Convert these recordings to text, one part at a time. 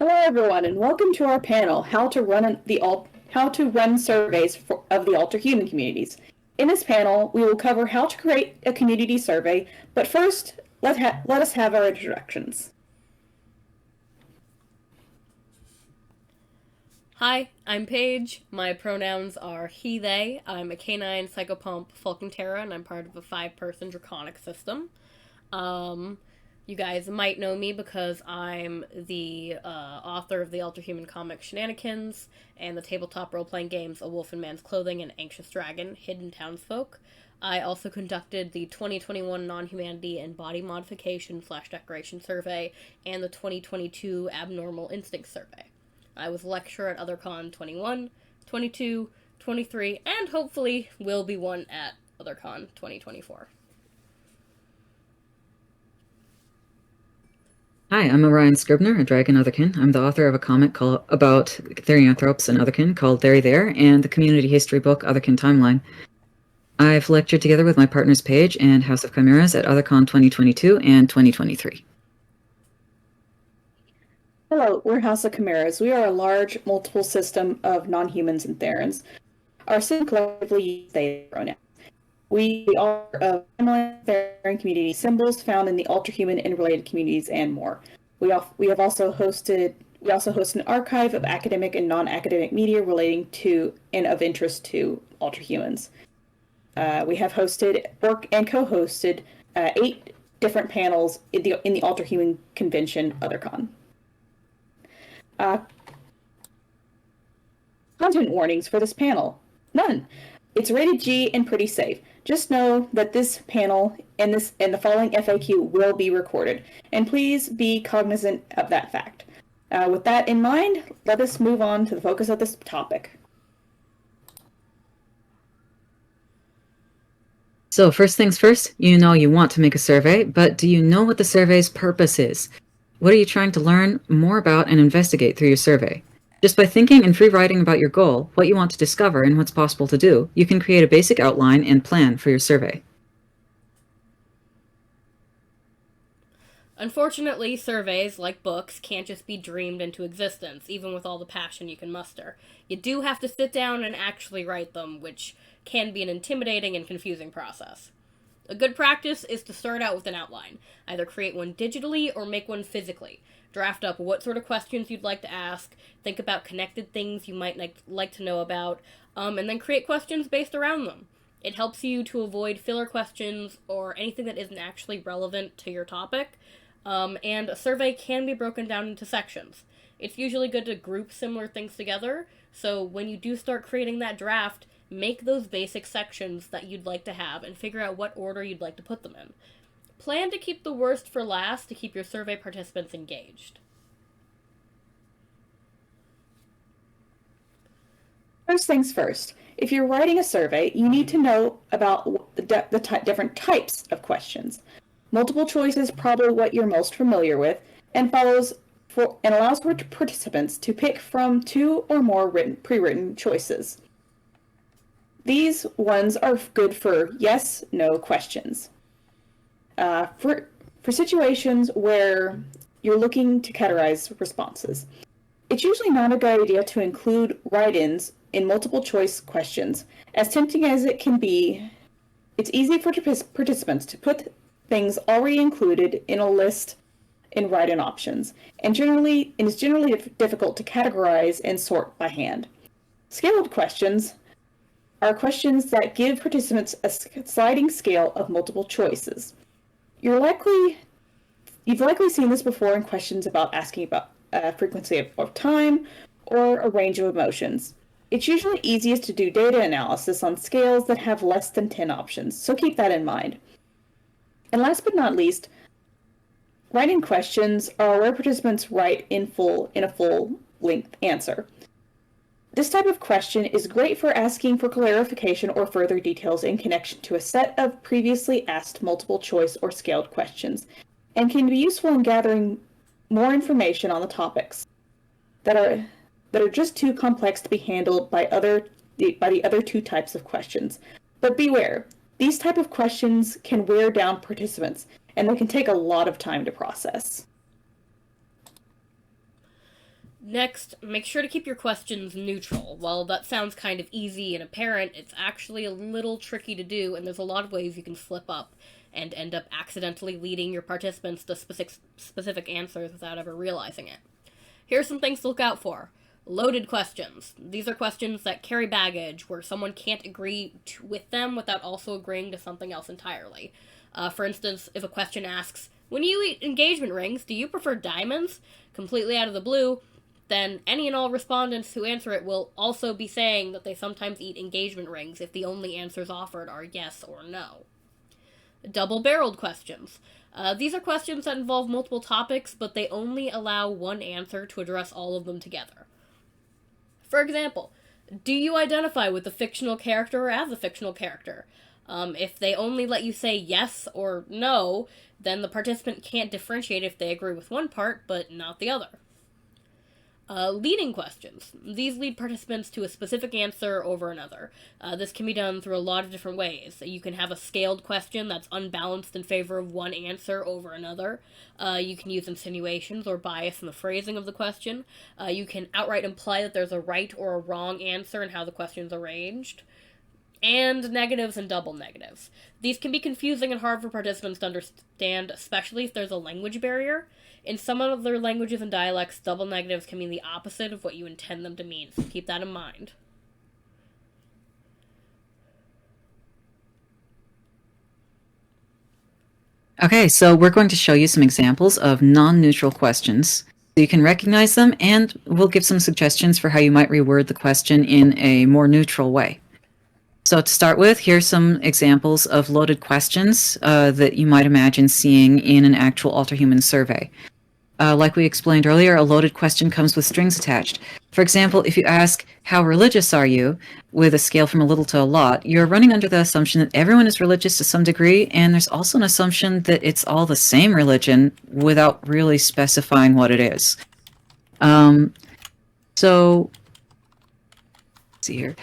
Hello, everyone, and welcome to our panel, How to Run Surveys of the Alterhuman Communities. In this panel, we will cover how to create a community survey, but first, let us have our introductions. Hi, I'm Paige. My pronouns are he, they. I'm a canine psychopomp Falconterra, and I'm part of a 5-person draconic system. You guys might know me because I'm the author of the Alterhuman comic Shenanigans and the tabletop role-playing games A Wolf in Man's Clothing and Anxious Dragon, Hidden Townsfolk. I also conducted the 2021 Non-Humanity and Body Modification / Decoration Survey and the 2022 Abnormal Instinct Survey. I was a lecturer at OtherCon 21, 22, 23, and hopefully will be one at OtherCon 2024. Hi, I'm Orion Scribner, a dragon otherkin. I'm the author of a comic about therianthropes and otherkin called There There, and the community history book Otherkin Timeline. I've lectured together with my partners Page and House of Chimeras at OtherCon 2022 and 2023. Hello, we're House of Chimeras. We are a large, multiple system of non-humans and Therans. Our system collectively use they pronouns. We are a Theran community symbols found in the Alterhuman and related communities and more. We also host an archive of academic and non-academic media relating to and of interest to Alterhumans. We have hosted and co-hosted 8 different panels in the Alterhuman convention OtherCon. Content warnings for this panel. None. It's rated G and pretty safe. Just know that this panel and the following FAQ will be recorded, and please be cognizant of that fact. With that in mind, let us move on to the focus of this topic. So first things first, you know you want to make a survey, but do you know what the survey's purpose is? What are you trying to learn more about and investigate through your survey? Just by thinking and free writing about your goal, what you want to discover, and what's possible to do, you can create a basic outline and plan for your survey. Unfortunately, surveys, like books, can't just be dreamed into existence, even with all the passion you can muster. You do have to sit down and actually write them, which can be an intimidating and confusing process. A good practice is to start out with an outline. Either create one digitally or make one physically. Draft up what sort of questions you'd like to ask, think about connected things you might like to know about, and then create questions based around them. It helps you to avoid filler questions or anything that isn't actually relevant to your topic, and a survey can be broken down into sections. It's usually good to group similar things together, so when you do start creating that draft, make those basic sections that you'd like to have and figure out what order you'd like to put them in. Plan to keep the worst for last to keep your survey participants engaged. First things first, if you're writing a survey, you need to know about the different types of questions. Multiple choice is probably what you're most familiar with, and allows for participants to pick from 2 or more pre-written choices. These ones are good for yes, no questions. For situations where you're looking to categorize responses, it's usually not a good idea to include write-ins in multiple choice questions. As tempting as it can be, it's easy for participants to put things already included in a list in write-in options, and it's generally difficult to categorize and sort by hand. Scaled questions are questions that give participants a sliding scale of multiple choices. You've likely seen this before in questions asking about frequency of time or a range of emotions. It's usually easiest to do data analysis on scales that have less than 10 options, so keep that in mind. And last but not least, write-in questions are where participants write in a full-length answer. This type of question is great for asking for clarification or further details in connection to a set of previously asked multiple choice or scaled questions, and can be useful in gathering more information on the topics that are just too complex to be handled by the other 2 types of questions. But beware, these type of questions can wear down participants, and they can take a lot of time to process. Next, make sure to keep your questions neutral. While that sounds kind of easy and apparent, it's actually a little tricky to do, and there's a lot of ways you can slip up and end up accidentally leading your participants to specific answers without ever realizing it. Here's some things to look out for. Loaded questions. These are questions that carry baggage, where someone can't agree with them without also agreeing to something else entirely. For instance, if a question asks, "When you eat engagement rings, do you prefer diamonds?" completely out of the blue, then any and all respondents who answer it will also be saying that they sometimes eat engagement rings if the only answers offered are yes or no. Double-barreled questions. These are questions that involve multiple topics, but they only allow one answer to address all of them together. For example, do you identify with the fictional character or as a fictional character? If they only let you say yes or no, then the participant can't differentiate if they agree with one part, but not the other. Leading questions. These lead participants to a specific answer over another. This can be done through a lot of different ways. You can have a scaled question that's unbalanced in favor of one answer over another. You can use insinuations or bias in the phrasing of the question. You can outright imply that there's a right or a wrong answer in how the question's arranged. And negatives and double negatives. These can be confusing and hard for participants to understand, especially if there's a language barrier. In some other languages and dialects, double negatives can mean the opposite of what you intend them to mean, so keep that in mind. Okay, so we're going to show you some examples of non-neutral questions. So you can recognize them, and we'll give some suggestions for how you might reword the question in a more neutral way. So to start with, here's some examples of loaded questions that you might imagine seeing in an actual Alterhuman survey. Like we explained earlier, a loaded question comes with strings attached. For example, if you ask, "How religious are you?" with a scale from a little to a lot, you're running under the assumption that everyone is religious to some degree, and there's also an assumption that it's all the same religion without really specifying what it is. So, let's see here.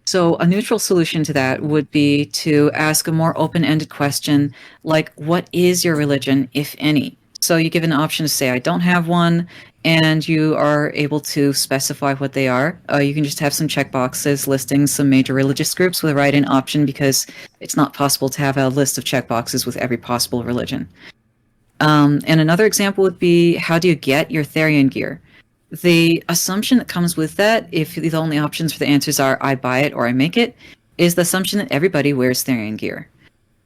So a neutral solution to that would be to ask a more open-ended question like, what is your religion, if any? So you give an option to say, I don't have one, and you are able to specify what they are. You can just have some checkboxes listing some major religious groups with a write-in option because it's not possible to have a list of checkboxes with every possible religion. And another example would be, how do you get your Therian gear? The assumption that comes with that, if the only options for the answers are I buy it or I make it, is the assumption that everybody wears Therian gear.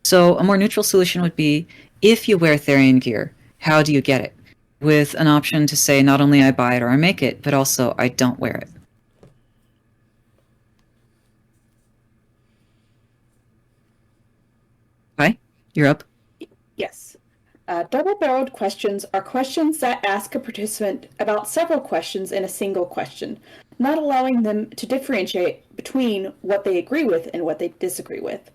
So a more neutral solution would be, if you wear Therian gear, how do you get it? With an option to say not only I buy it or I make it, but also I don't wear it. Hi, you're up. Yes. Double-barreled questions are questions that ask a participant about several questions in a single question, not allowing them to differentiate between what they agree with and what they disagree with.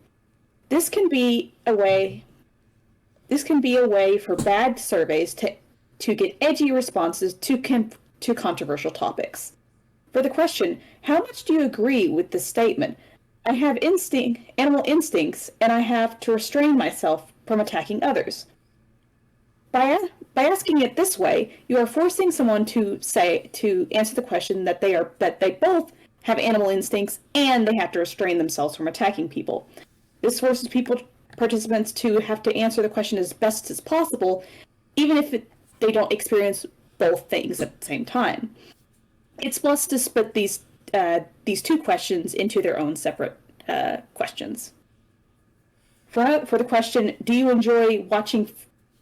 This can be a way for bad surveys to get edgy responses to controversial topics. For the question, how much do you agree with this statement? I have animal instincts, and I have to restrain myself from attacking others. By asking it this way, you are forcing someone to answer the question that they both have animal instincts and they have to restrain themselves from attacking people. This forces participants to have to answer the question as best as possible, even if they don't experience both things at the same time. It's best to split these two questions into their own separate questions. For the question, do you enjoy watching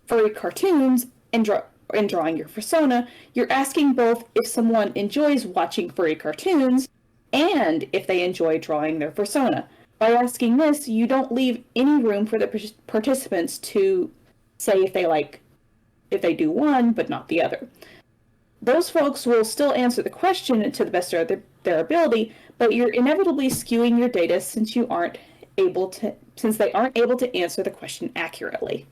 furry cartoons and drawing your persona, you're asking both if someone enjoys watching furry cartoons and if they enjoy drawing their persona. By asking this, you don't leave any room for the participants to say if they do one but not the other. Those folks will still answer the question to the best of their ability, but you're inevitably skewing your data since they aren't able to answer the question accurately.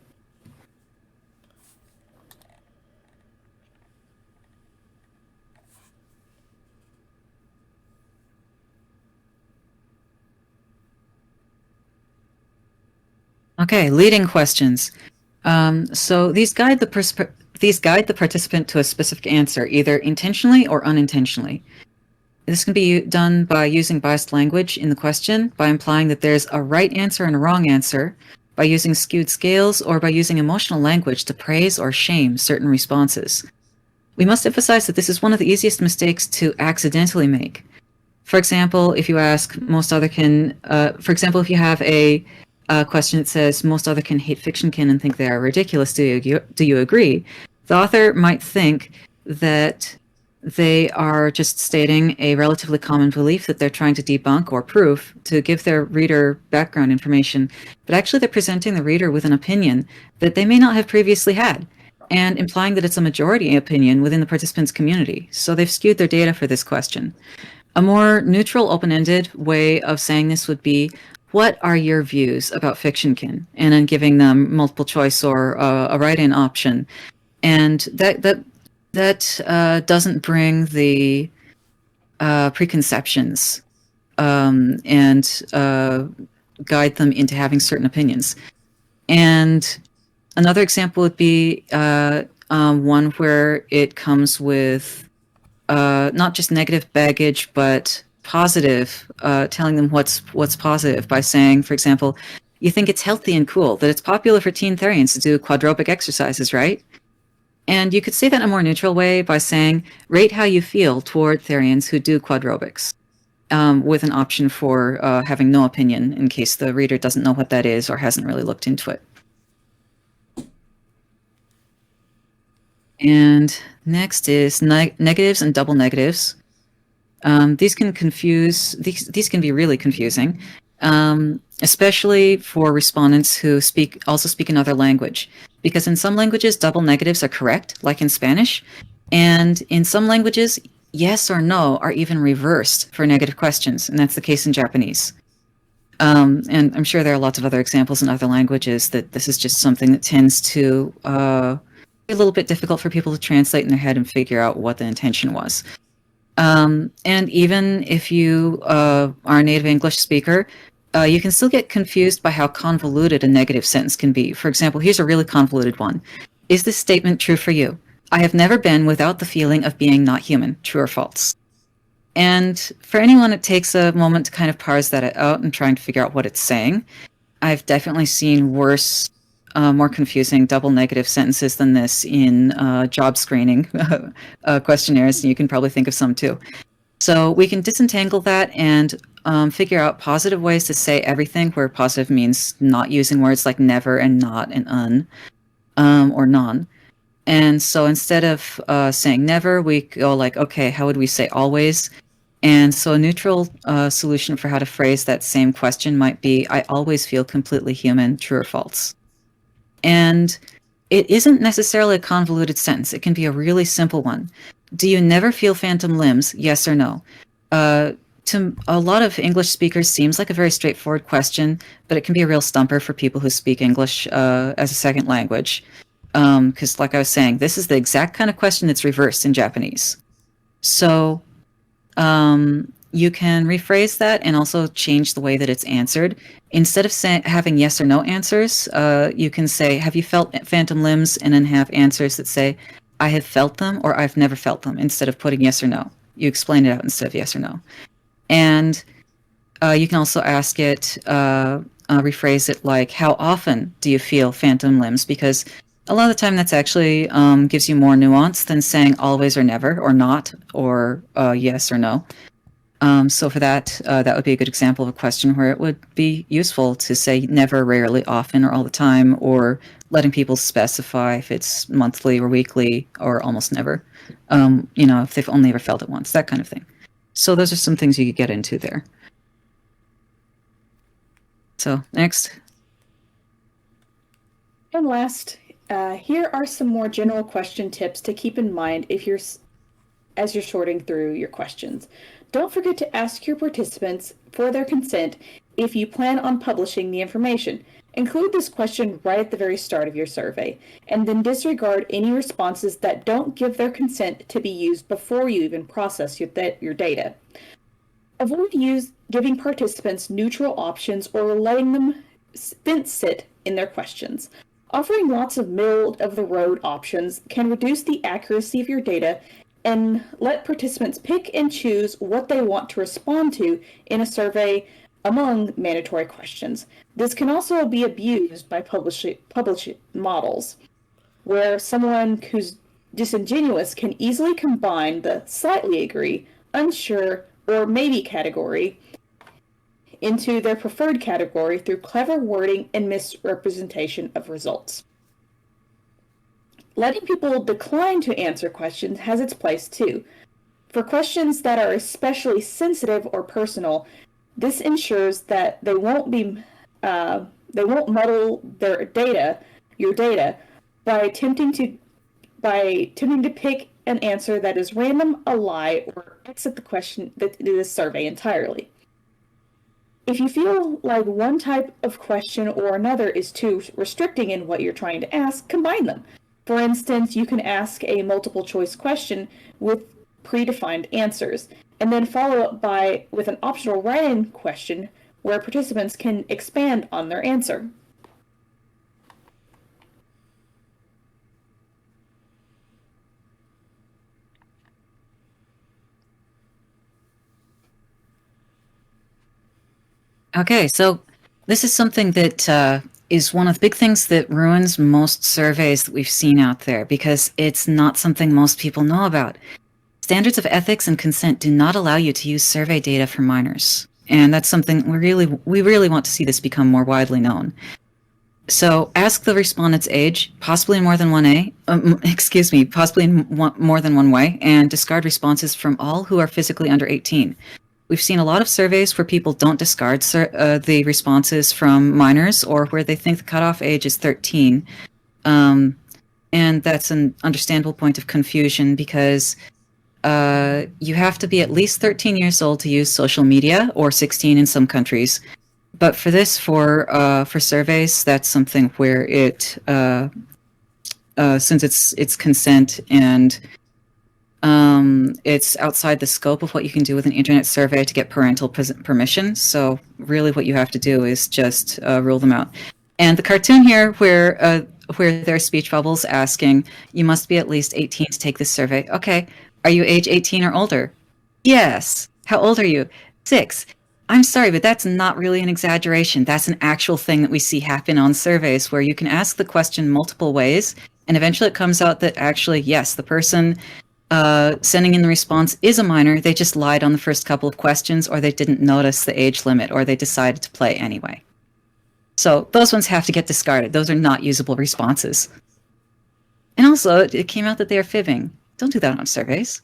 Okay, leading questions. So these guide the These guide the participant to a specific answer, either intentionally or unintentionally. This can be done by using biased language in the question, by implying that there's a right answer and a wrong answer, by using skewed scales, or by using emotional language to praise or shame certain responses. We must emphasize that this is one of the easiest mistakes to accidentally make. For example, if you ask most other kin, if you have a question that says most other kin hate fiction kin and think they are ridiculous, do you agree? The author might think that they are just stating a relatively common belief that they're trying to debunk or prove to give their reader background information, but actually they're presenting the reader with an opinion that they may not have previously had, and implying that it's a majority opinion within the participants' community. So they've skewed their data for this question. A more neutral, open-ended way of saying this would be, what are your views about fictionkin? And then giving them multiple choice or a write-in option. And that doesn't bring the preconceptions and guide them into having certain opinions. And another example would be one where it comes with not just negative baggage, but positive, telling them what's positive by saying, for example, you think it's healthy and cool that it's popular for teen Therians to do quadropic exercises, right? And you could say that in a more neutral way by saying, rate how you feel toward Therians who do quadropics, with an option for having no opinion in case the reader doesn't know what that is or hasn't really looked into it. And next is negatives and double negatives. These can confuse. These can be really confusing, especially for respondents who also speak another language. Because in some languages, double negatives are correct, like in Spanish, and in some languages, yes or no are even reversed for negative questions, and that's the case in Japanese. And I'm sure there are lots of other examples in other languages that this is just something that tends to be a little bit difficult for people to translate in their head and figure out what the intention was. And even if you are a native English speaker, you can still get confused by how convoluted a negative sentence can be. For example, here's a really convoluted one. Is this statement true for you? I have never been without the feeling of being not human, true or false? And for anyone, it takes a moment to kind of parse that out and trying to figure out what it's saying. I've definitely seen worse, more confusing double negative sentences than this in job screening questionnaires, and you can probably think of some too. So we can disentangle that and figure out positive ways to say everything, where positive means not using words like never and not and or non. And so instead of saying never, we go like, okay, how would we say always? And so a neutral solution for how to phrase that same question might be, I always feel completely human, true or false? And it isn't necessarily a convoluted sentence. It can be a really simple one. Do you never feel phantom limbs? Yes or no? To a lot of English speakers, seems like a very straightforward question, but it can be a real stumper for people who speak English as a second language. Because like I was saying, this is the exact kind of question that's reversed in Japanese. So you can rephrase that and also change the way that it's answered. Instead of having yes or no answers, you can say, have you felt phantom limbs? And then have answers that say, I have felt them or I've never felt them, instead of putting yes or no. You explain it out instead of yes or no. And you can also ask it, rephrase it like, how often do you feel phantom limbs? Because a lot of the time that's actually gives you more nuance than saying always or never or not or yes or no. So for that, that would be a good example of a question where it would be useful to say never, rarely, often, or all the time, or letting people specify if it's monthly or weekly or almost never, if they've only ever felt it once, that kind of thing. So those are some things you could get into there. So next. And last, here are some more general question tips to keep in mind as you're sorting through your questions. Don't forget to ask your participants for their consent if you plan on publishing the information. Include this question right at the very start of your survey, and then disregard any responses that don't give their consent to be used before you even process your data. Avoid giving participants neutral options or letting them fence sit in their questions. Offering lots of middle-of-the-road options can reduce the accuracy of your data and let participants pick and choose what they want to respond to in a survey among mandatory questions. This can also be abused by publishing models, where someone who's disingenuous can easily combine the slightly agree, unsure, or maybe category into their preferred category through clever wording and misrepresentation of results. Letting people decline to answer questions has its place too. For questions that are especially sensitive or personal, this ensures that they won't muddle your data, by attempting to pick an answer that is random, a lie, or exit the survey entirely. If you feel like one type of question or another is too restricting in what you're trying to ask, combine them. For instance, you can ask a multiple choice question with predefined answers, and then follow up with an optional write-in question where participants can expand on their answer. Okay, so this is something that is one of the big things that ruins most surveys that we've seen out there, because it's not something most people know about. Standards of ethics and consent do not allow you to use survey data for minors, and that's something we really want to see this become more widely known. So ask the respondent's age, possibly in more than more than one way, and discard responses from all who are physically under 18. We've seen a lot of surveys where people don't discard the responses from minors, or where they think the cutoff age is 13. And that's an understandable point of confusion, because you have to be at least 13 years old to use social media, or 16 in some countries. But for surveys, that's something where since it's consent and it's outside the scope of what you can do with an internet survey to get parental permission. So really what you have to do is just rule them out. And the cartoon here where there are speech bubbles asking, you must be at least 18 to take this survey. Okay, are you age 18 or older? Yes. How old are you? 6. I'm sorry, but that's not really an exaggeration. That's an actual thing that we see happen on surveys, where you can ask the question multiple ways, and eventually it comes out that actually, yes, the person sending in the response is a minor. They just lied on the first couple of questions, or they didn't notice the age limit, or they decided to play anyway. So those ones have to get discarded. Those are not usable responses. And also, it came out that they are fibbing. Don't do that on surveys.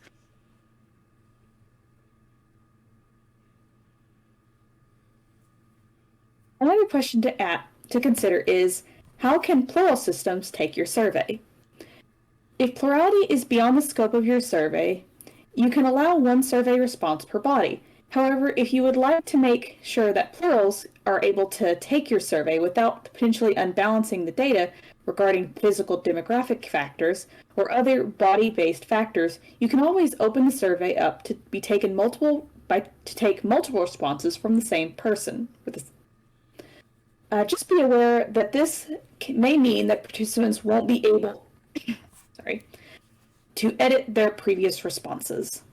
Another question to consider is, how can plural systems take your survey? If plurality is beyond the scope of your survey, you can allow one survey response per body. However, if you would like to make sure that plurals are able to take your survey without potentially unbalancing the data regarding physical demographic factors or other body-based factors, you can always open the survey up to take multiple responses from the same person. Just be aware that this may mean that participants won't be able to edit their previous responses.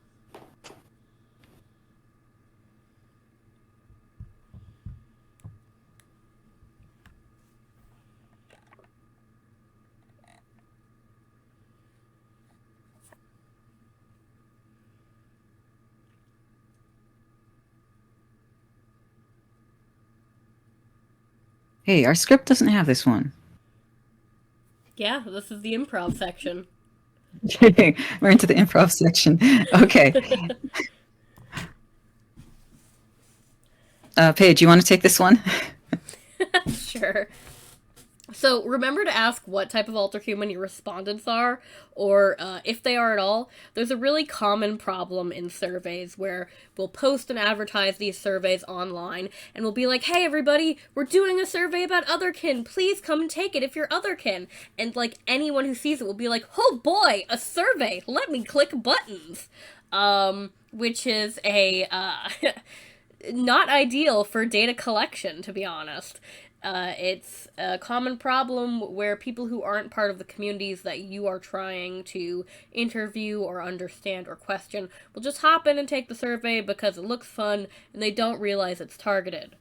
Hey, our script doesn't have this one. Yeah, this is the improv section. We're into the improv section. Okay. Paige, you want to take this one? Sure. So remember to ask what type of Alterhuman your respondents are, or if they are at all. There's a really common problem in surveys where we'll post and advertise these surveys online, and we'll be like, hey everybody, we're doing a survey about otherkin, please come and take it if you're otherkin. And like anyone who sees it will be like, oh boy, a survey, let me click buttons. Which is a not ideal for data collection, to be honest. It's a common problem where people who aren't part of the communities that you are trying to interview or understand or question will just hop in and take the survey because it looks fun and they don't realize it's targeted.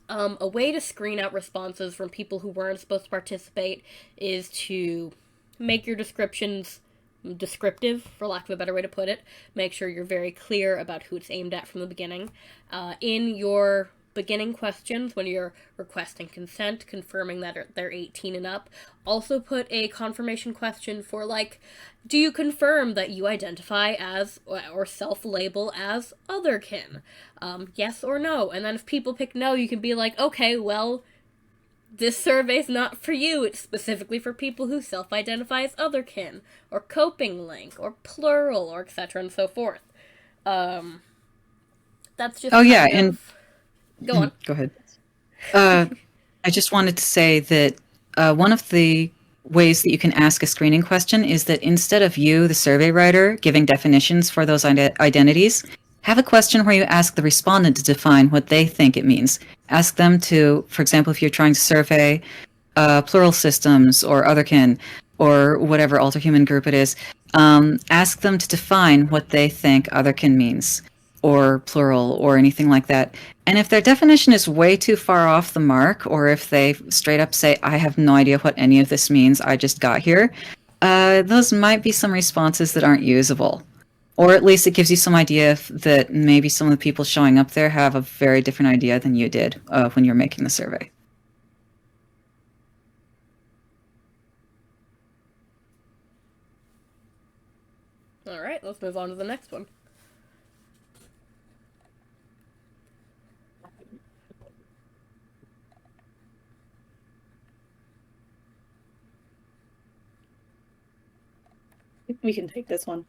A way to screen out responses from people who weren't supposed to participate is to make your descriptions descriptive, for lack of a better way to put it. Make sure you're very clear about who it's aimed at from the beginning. In your beginning questions, when you're requesting consent, confirming that they're 18 and up, also put a confirmation question for, like, do you confirm that you identify as or self-label as otherkin? Yes or no. And then if people pick no, you can be like, okay, well, this survey's not for you. It's specifically for people who self-identify as otherkin, or coping link, or plural, or etc. and so forth. That's just and go on. Go ahead. I just wanted to say that one of the ways that you can ask a screening question is that instead of you, the survey writer, giving definitions for those identities, have a question where you ask the respondent to define what they think it means. Ask them to, for example, if you're trying to survey plural systems or otherkin or whatever Alterhuman group it is, ask them to define what they think otherkin means, or plural, or anything like that. And if their definition is way too far off the mark, or if they straight up say, I have no idea what any of this means, I just got here, those might be some responses that aren't usable. Or at least it gives you some idea that maybe some of the people showing up there have a very different idea than you did when you're making the survey. All right, let's move on to the next one. We can take this one.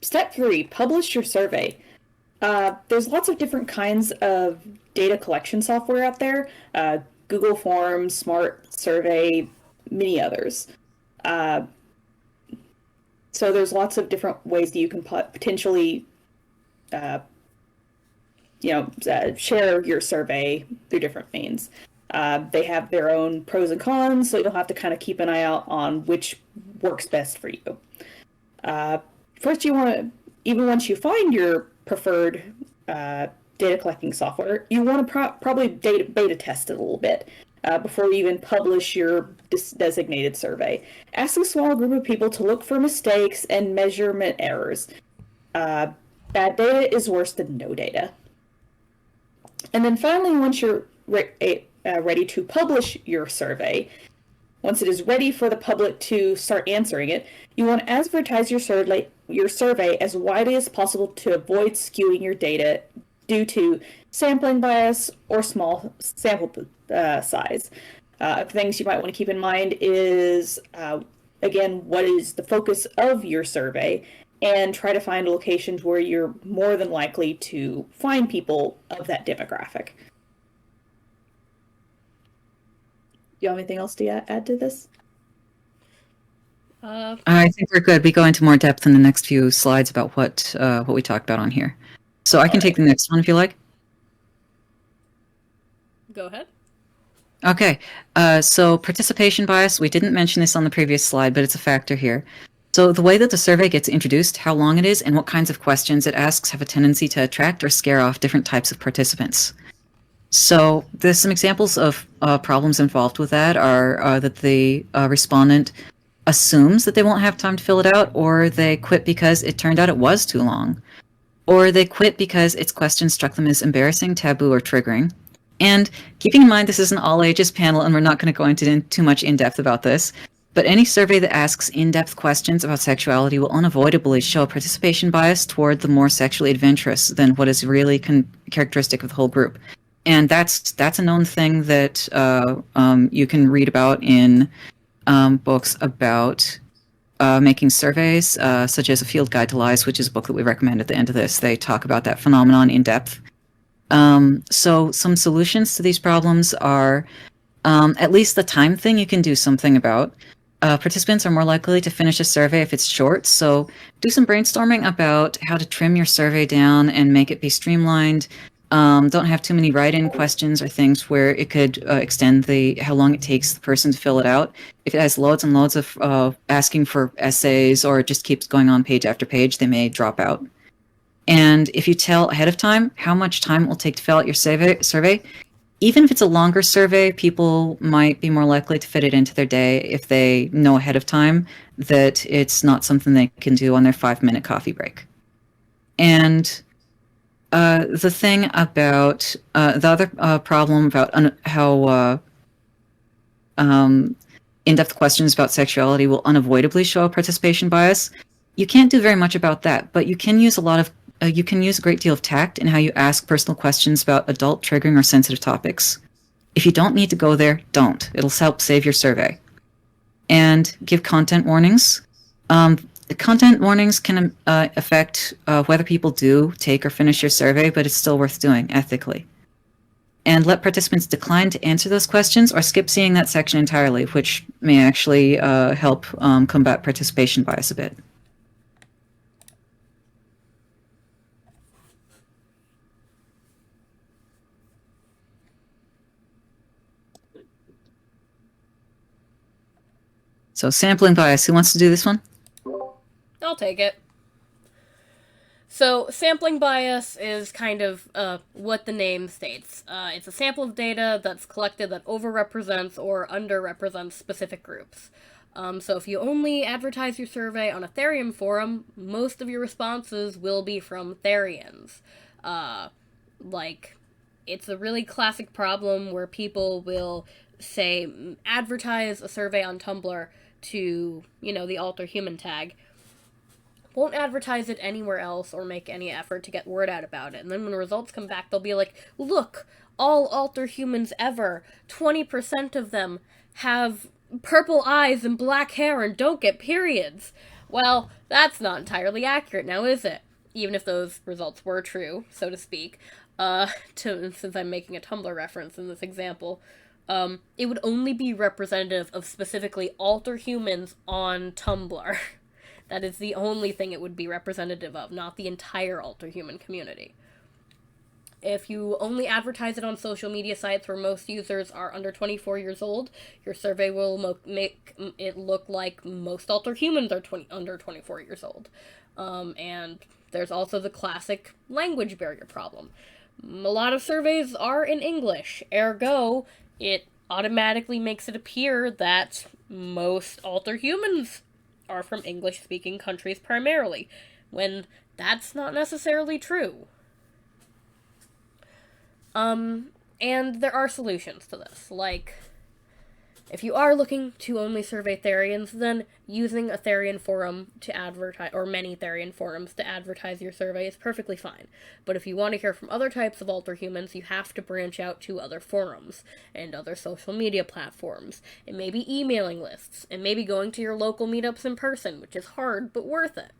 Step 3, publish your survey. There's lots of different kinds of data collection software out there. Google Forms, Smart Survey, many others. So there's lots of different ways that you can potentially share your survey through different means. They have their own pros and cons, so you'll have to kind of keep an eye out on which works best for you. First, you want to, even once you find your preferred data collecting software, you want to probably beta test it a little bit before you even publish your designated survey. Ask a small group of people to look for mistakes and measurement errors. Bad data is worse than no data. And then finally, once you're ready to publish your survey, once it is ready for the public to start answering it, you want to advertise your survey as widely as possible to avoid skewing your data due to sampling bias or small sample size. Things you might want to keep in mind is, again, what is the focus of your survey, and try to find locations where you're more than likely to find people of that demographic. Do you have anything else to add to this? I think we're good. We go into more depth in the next few slides about what we talked about on here. So I can take the next one if you like. Go ahead. Okay. So participation bias, we didn't mention this on the previous slide, but it's a factor here. So the way that the survey gets introduced, how long it is, and what kinds of questions it asks have a tendency to attract or scare off different types of participants. So there's some examples of problems involved with that are that the respondent assumes that they won't have time to fill it out, or they quit because it turned out it was too long, or they quit because its question struck them as embarrassing, taboo, or triggering. And keeping in mind this is an all-ages panel and we're not going to go into too much in-depth about this, but any survey that asks in-depth questions about sexuality will unavoidably show a participation bias toward the more sexually adventurous than what is really characteristic of the whole group. And that's a known thing that you can read about in books about making surveys, such as A Field Guide to Lies, which is a book that we recommend at the end of this. They talk about that phenomenon in depth. So some solutions to these problems are at least the time thing you can do something about. Participants are more likely to finish a survey if it's short, so do some brainstorming about how to trim your survey down and make it be streamlined. Don't have too many write-in questions or things where it could extend how long it takes the person to fill it out. If it has loads and loads of asking for essays or it just keeps going on page after page, they may drop out. And if you tell ahead of time how much time it will take to fill out your survey, even if it's a longer survey, people might be more likely to fit it into their day if they know ahead of time that it's not something they can do on their 5-minute coffee break. And the thing about the other problem about how in-depth questions about sexuality will unavoidably show a participation bias, you can't do very much about that, but you can use a great deal of tact in how you ask personal questions about adult, triggering, or sensitive topics. If you don't need to go there, don't. It'll help save your survey. And give content warnings. Content warnings can affect whether people do take or finish your survey, but it's still worth doing ethically. And let participants decline to answer those questions or skip seeing that section entirely, which may actually help combat participation bias a bit. So sampling bias, who wants to do this one? I'll take it. So, sampling bias is kind of what the name states. It's a sample of data that's collected that overrepresents or underrepresents specific groups. So if you only advertise your survey on a Therian forum, most of your responses will be from Therians. It's a really classic problem where people will say, advertise a survey on Tumblr to, the Alterhuman tag, won't advertise it anywhere else or make any effort to get word out about it. And then when the results come back, they'll be like, look, all Alterhumans ever, 20% of them have purple eyes and black hair and don't get periods. Well, that's not entirely accurate now, is it? Even if those results were true, so to speak. Since I'm making a Tumblr reference in this example, it would only be representative of specifically Alterhumans on Tumblr. That is the only thing it would be representative of, not the entire Alterhuman community. If you only advertise it on social media sites where most users are under 24 years old, your survey will make it look like most Alterhumans are under 24 years old. And there's also the classic language barrier problem. A lot of surveys are in English, ergo, it automatically makes it appear that most Alterhumans are from English-speaking countries primarily, when that's not necessarily true. And there are solutions to this, like, if you are looking to only survey Therians, then using a Therian forum to advertise, or many Therian forums to advertise your survey is perfectly fine. But if you want to hear from other types of Alterhumans, you have to branch out to other forums, and other social media platforms, and maybe emailing lists, and maybe going to your local meetups in person, which is hard, but worth it.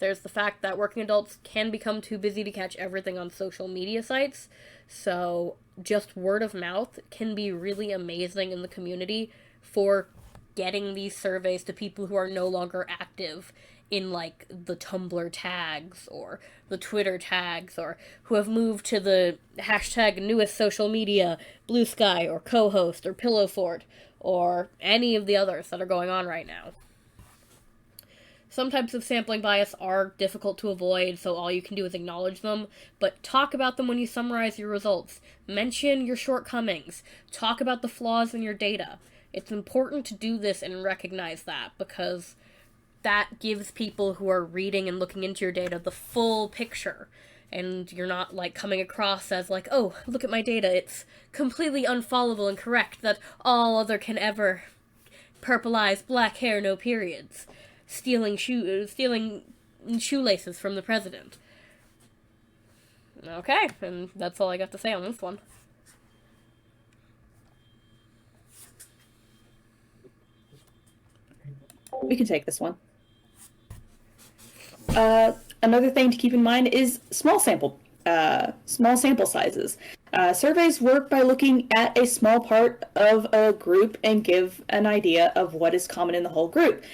There's the fact that working adults can become too busy to catch everything on social media sites, so just word of mouth can be really amazing in the community for getting these surveys to people who are no longer active in, like, the Tumblr tags, or the Twitter tags, or who have moved to the hashtag newest social media, Blue Sky, or Co-host, or Pillow Fort, or any of the others that are going on right now. Some types of sampling bias are difficult to avoid, so all you can do is acknowledge them, but talk about them when you summarize your results. Mention your shortcomings. Talk about the flaws in your data. It's important to do this and recognize that, because that gives people who are reading and looking into your data the full picture, and you're not, like, coming across as, like, oh, look at my data, it's completely unfollowable and correct that all other can ever purple eyes, black hair, no periods. Stealing shoelaces from the president. Okay, and that's all I got to say on this one. We can take this one. Another thing to keep in mind is small sample sizes. Surveys work by looking at a small part of a group and give an idea of what is common in the whole group.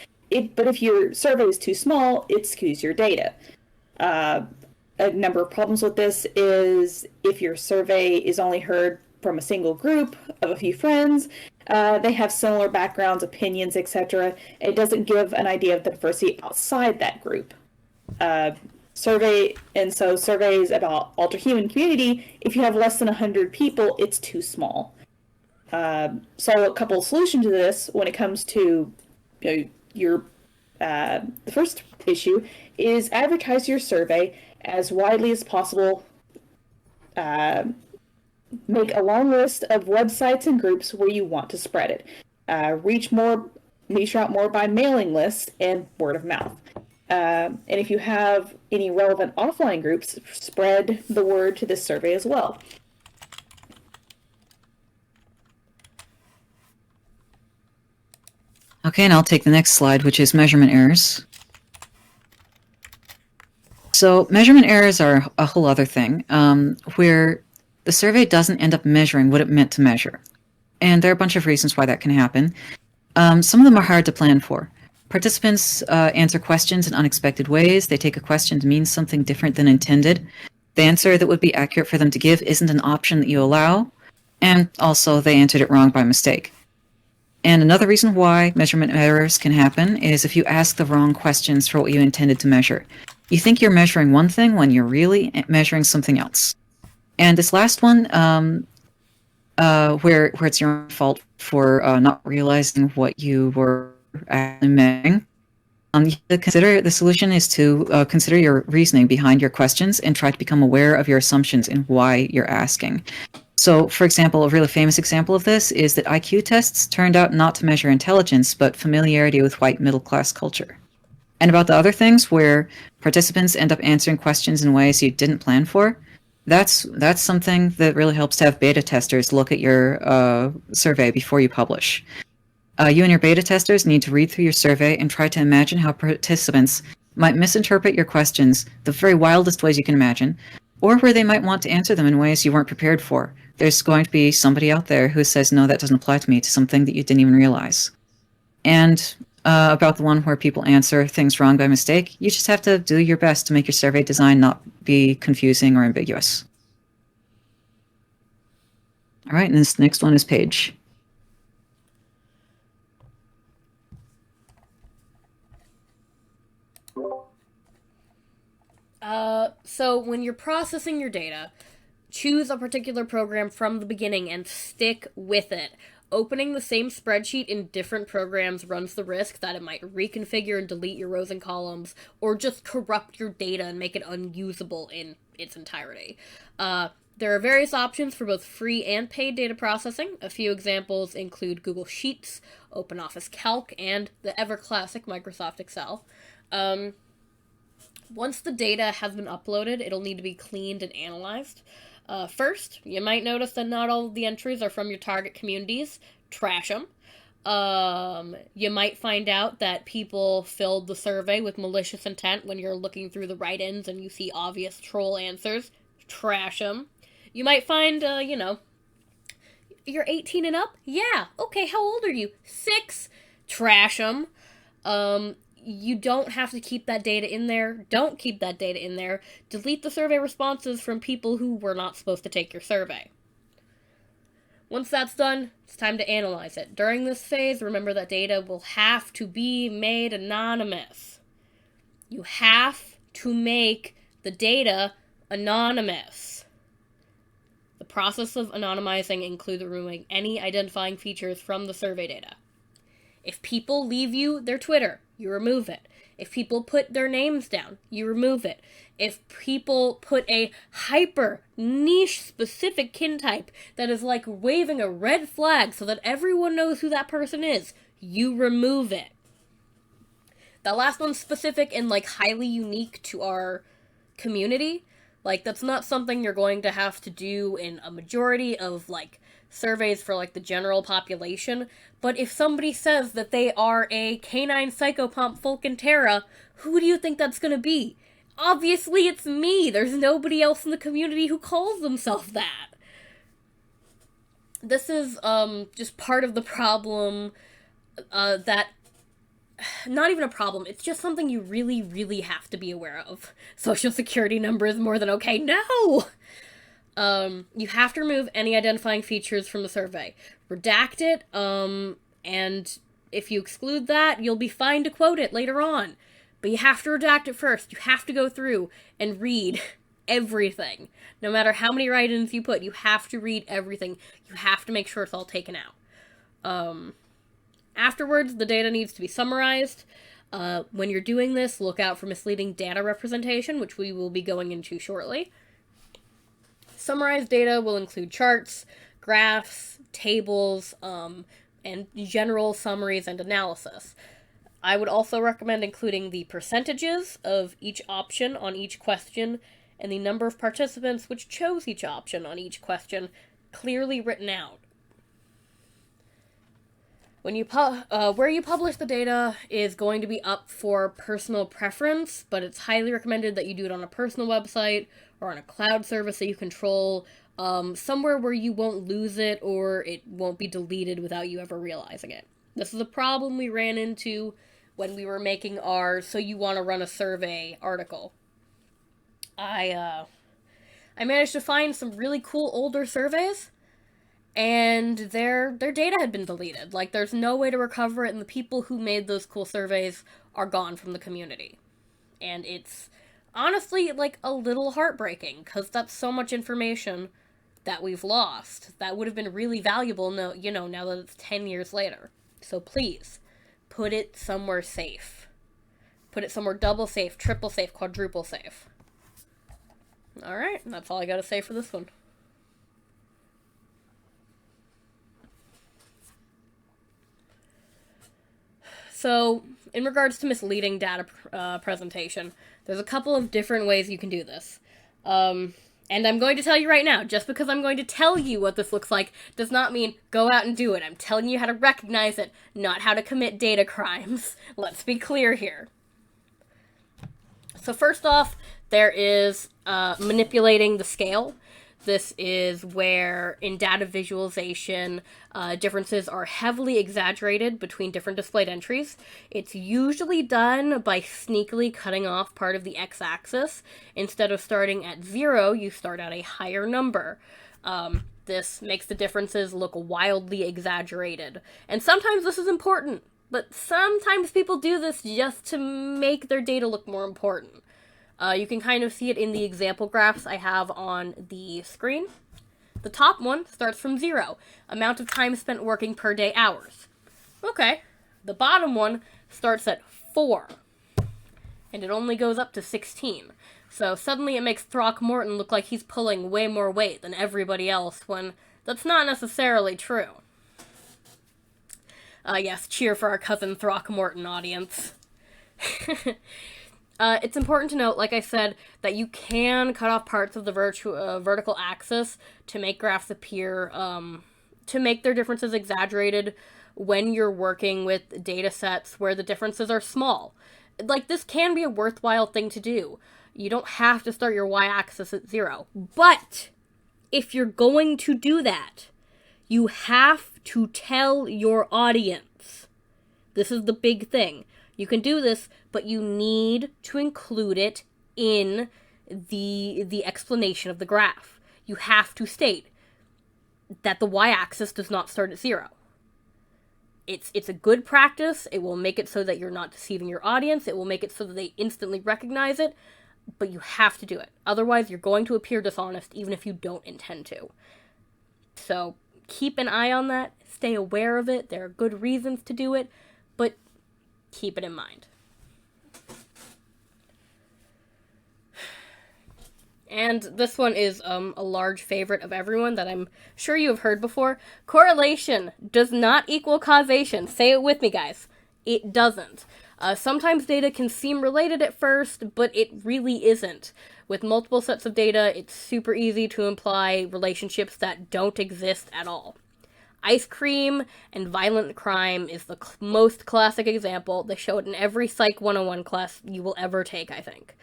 But if your survey is too small, it skews your data. a number of problems with this is if your survey is only heard from a single group of a few friends, they have similar backgrounds, opinions, etc. It doesn't give an idea of the diversity outside that group. Surveys about Alterhuman community, if you have less than 100 people, it's too small. So a couple of solutions to this when it comes to your the first issue is advertise your survey as widely as possible. Make a long list of websites and groups where you want to spread it. Reach out more by mailing lists and word of mouth. And if you have any relevant offline groups, spread the word to this survey as well. Okay, and I'll take the next slide, which is measurement errors. So measurement errors are a whole other thing, where the survey doesn't end up measuring what it meant to measure. And there are a bunch of reasons why that can happen. Some of them are hard to plan for. Participants answer questions in unexpected ways. They take a question to mean something different than intended. The answer that would be accurate for them to give isn't an option that you allow. And also, they answered it wrong by mistake. And another reason why measurement errors can happen is if you ask the wrong questions for what you intended to measure. You think you're measuring one thing when you're really measuring something else. And this last one, where it's your own fault for not realizing what you were actually measuring, the solution is to consider your reasoning behind your questions and try to become aware of your assumptions and why you're asking. So, for example, a really famous example of this is that IQ tests turned out not to measure intelligence, but familiarity with white middle-class culture. And about the other things where participants end up answering questions in ways you didn't plan for, that's something that really helps to have beta testers look at your survey before you publish. You and your beta testers need to read through your survey and try to imagine how participants might misinterpret your questions the very wildest ways you can imagine, or where they might want to answer them in ways you weren't prepared for. There's going to be somebody out there who says, no, that doesn't apply to me, to something that you didn't even realize. And about the one where people answer things wrong by mistake, you just have to do your best to make your survey design not be confusing or ambiguous. All right, and this next one is Page. So when you're processing your data, choose a particular program from the beginning and stick with it. Opening the same spreadsheet in different programs runs the risk that it might reconfigure and delete your rows and columns, or just corrupt your data and make it unusable in its entirety. There are various options for both free and paid data processing. A few examples include Google Sheets, OpenOffice Calc, and the ever-classic Microsoft Excel. Once the data has been uploaded, it'll need to be cleaned and analyzed. First, you might notice that not all of the entries are from your target communities. Trash them. You might find out that people filled the survey with malicious intent when you're looking through the write-ins and you see obvious troll answers. Trash them. You might find, you're 18 and up? Yeah. Okay, how old are you? 6. Trash them. You don't have to keep that data in there. Don't keep that data in there. Delete the survey responses from people who were not supposed to take your survey. Once that's done, it's time to analyze it. During this phase, remember that data will have to be made anonymous. You have to make the data anonymous. The process of anonymizing includes removing any identifying features from the survey data. If people leave you their Twitter, you remove it. If people put their names down, you remove it. If people put a hyper niche specific kin type that is like waving a red flag so that everyone knows who that person is, you remove it. That last one's specific and like highly unique to our community. Like that's not something you're going to have to do in a majority of like surveys for like the general population, but if somebody says that they are a canine psychopomp Fulcantera, who do you think that's gonna be? Obviously it's me. There's nobody else in the community who calls themselves that. This is just part of the problem that not even a problem, it's just something you really, really have to be aware of. Social security number is more than okay. No! You have to remove any identifying features from the survey. Redact it, and if you exclude that, you'll be fine to quote it later on. But you have to redact it first. You have to go through and read everything. No matter how many write-ins you put, you have to read everything. You have to make sure it's all taken out. Afterwards, the data needs to be summarized. When you're doing this, look out for misleading data representation, which we will be going into shortly. Summarized data will include charts, graphs, tables, and general summaries and analysis. I would also recommend including the percentages of each option on each question and the number of participants which chose each option on each question clearly written out. When you where you publish the data is going to be up for personal preference, but it's highly recommended that you do it on a personal website or on a cloud service that you control, somewhere where you won't lose it or it won't be deleted without you ever realizing it. This is a problem we ran into when we were making our So You Want to Run a Survey article. I managed to find some really cool older surveys, and their data had been deleted. Like, there's no way to recover it, and the people who made those cool surveys are gone from the community. And it's honestly, like, a little heartbreaking, because that's so much information that we've lost. That would have been really valuable, now that it's 10 years later. So please, put it somewhere safe. Put it somewhere double safe, triple safe, quadruple safe. Alright, that's all I gotta say for this one. So, in regards to misleading data presentation, there's a couple of different ways you can do this. And I'm going to tell you right now, just because I'm going to tell you what this looks like does not mean go out and do it. I'm telling you how to recognize it, not how to commit data crimes. Let's be clear here. So first off, there is manipulating the scale. This is where, in data visualization, differences are heavily exaggerated between different displayed entries. It's usually done by sneakily cutting off part of the x-axis. Instead of starting at 0, you start at a higher number. This makes the differences look wildly exaggerated. And sometimes this is important, but sometimes people do this just to make their data look more important. You can kind of see it in the example graphs I have on the screen. The top one starts from 0, amount of time spent working per day, hours. Okay, the bottom one starts at 4, and it only goes up to 16. So suddenly it makes Throckmorton look like he's pulling way more weight than everybody else, when that's not necessarily true. Yes, cheer for our cousin Throckmorton, audience. It's important to note, like I said, that you can cut off parts of the vertical axis to make graphs appear, to make their differences exaggerated when you're working with data sets where the differences are small. Like, this can be a worthwhile thing to do. You don't have to start your y-axis at 0. But if you're going to do that, you have to tell your audience. This is the big thing. You can do this, but you need to include it in the explanation of the graph. You have to state that the y-axis does not start at 0. It's a good practice. It will make it so that you're not deceiving your audience. It will make it so that they instantly recognize it, but you have to do it. Otherwise, you're going to appear dishonest even if you don't intend to. So keep an eye on that. Stay aware of it. There are good reasons to do it, but keep it in mind. And this one is a large favorite of everyone that I'm sure you have heard before. Correlation does not equal causation. Say it with me, guys. It doesn't. Sometimes data can seem related at first, but it really isn't. With multiple sets of data, it's super easy to imply relationships that don't exist at all. Ice cream and violent crime is the most classic example. They show it in every Psych 101 class you will ever take, I think.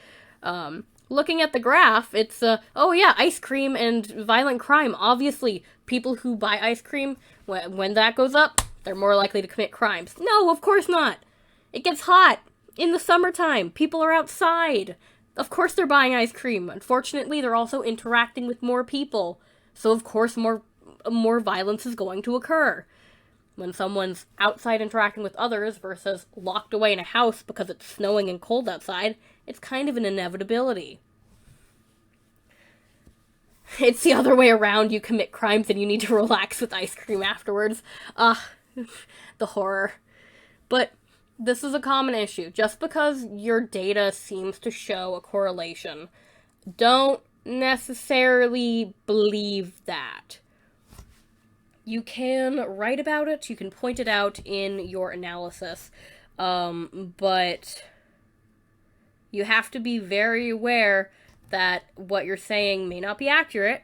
Looking at the graph, it's, oh yeah, ice cream and violent crime. Obviously, people who buy ice cream, when that goes up, they're more likely to commit crimes. No, of course not. It gets hot in the summertime. People are outside. Of course they're buying ice cream. Unfortunately, they're also interacting with more people. So of course more violence is going to occur. When someone's outside interacting with others versus locked away in a house because it's snowing and cold outside, it's kind of an inevitability. It's the other way around. You commit crimes and you need to relax with ice cream afterwards. The horror. But this is a common issue. Just because your data seems to show a correlation, don't necessarily believe that. You can write about it, you can point it out in your analysis, but you have to be very aware that what you're saying may not be accurate.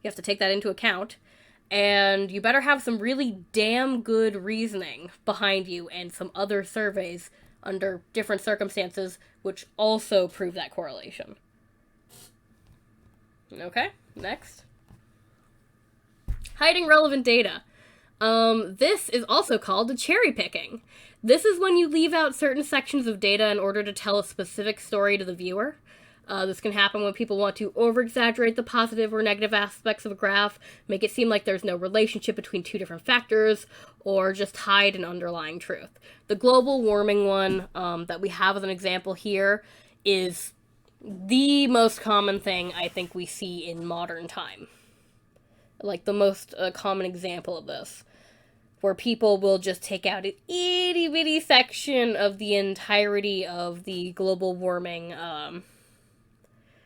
You have to take that into account. And you better have some really damn good reasoning behind you and some other surveys under different circumstances which also prove that correlation. Okay, next. Hiding relevant data. This is also called cherry picking. This is when you leave out certain sections of data in order to tell a specific story to the viewer. This can happen when people want to over-exaggerate the positive or negative aspects of a graph, make it seem like there's no relationship between two different factors, or just hide an underlying truth. The global warming one that we have as an example here is the most common thing I think we see in modern time. Like the most common example of this, where people will just take out an itty-bitty section of the entirety of the global warming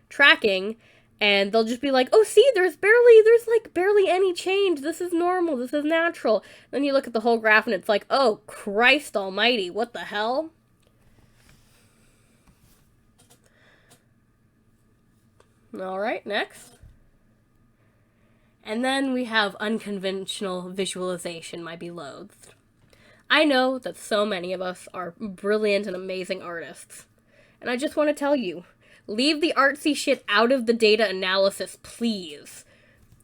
tracking, and they'll just be like, oh, see, there's barely any change. This is normal. This is natural. Then you look at the whole graph and it's like, oh, Christ almighty, what the hell? All right, next. And then we have unconventional visualization, my beloathed. I know that so many of us are brilliant and amazing artists. And I just want to tell you, leave the artsy shit out of the data analysis, please.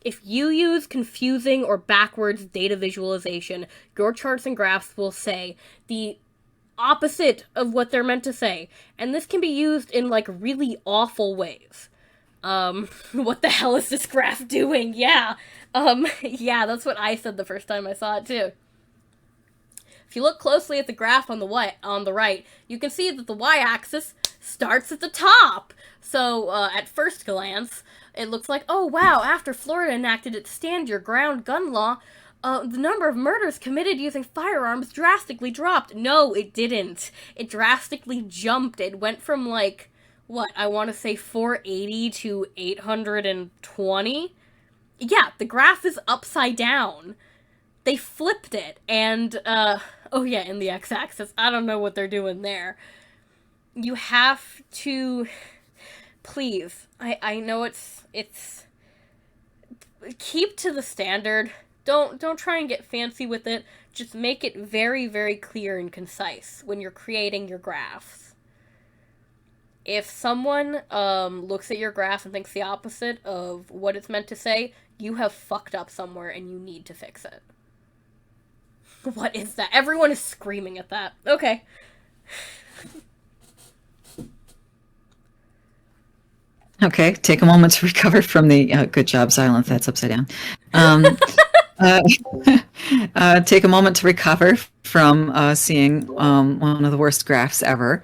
If you use confusing or backwards data visualization, your charts and graphs will say the opposite of what they're meant to say. And this can be used in, like, really awful ways. What the hell is this graph doing? Yeah. Yeah, that's what I said the first time I saw it, too. If you look closely at the graph on the right, you can see that the y-axis starts at the top. So, at first glance, it looks like, oh wow, after Florida enacted its stand your ground gun law, the number of murders committed using firearms drastically dropped. No, it didn't. It drastically jumped. It went from, like, what, I want to say 480 to 820? Yeah, the graph is upside down. They flipped it, and, oh yeah, in the x-axis. I don't know what they're doing there. You have to, please, I know it's, keep to the standard. Don't try and get fancy with it. Just make it very, very clear and concise when you're creating your graphs. If someone looks at your graph and thinks the opposite of what it's meant to say, you have fucked up somewhere and you need to fix it. What is that? Everyone is screaming at that. Okay. Okay, take a moment to recover from the good job, silence. That's upside down. Take a moment to recover from seeing one of the worst graphs ever.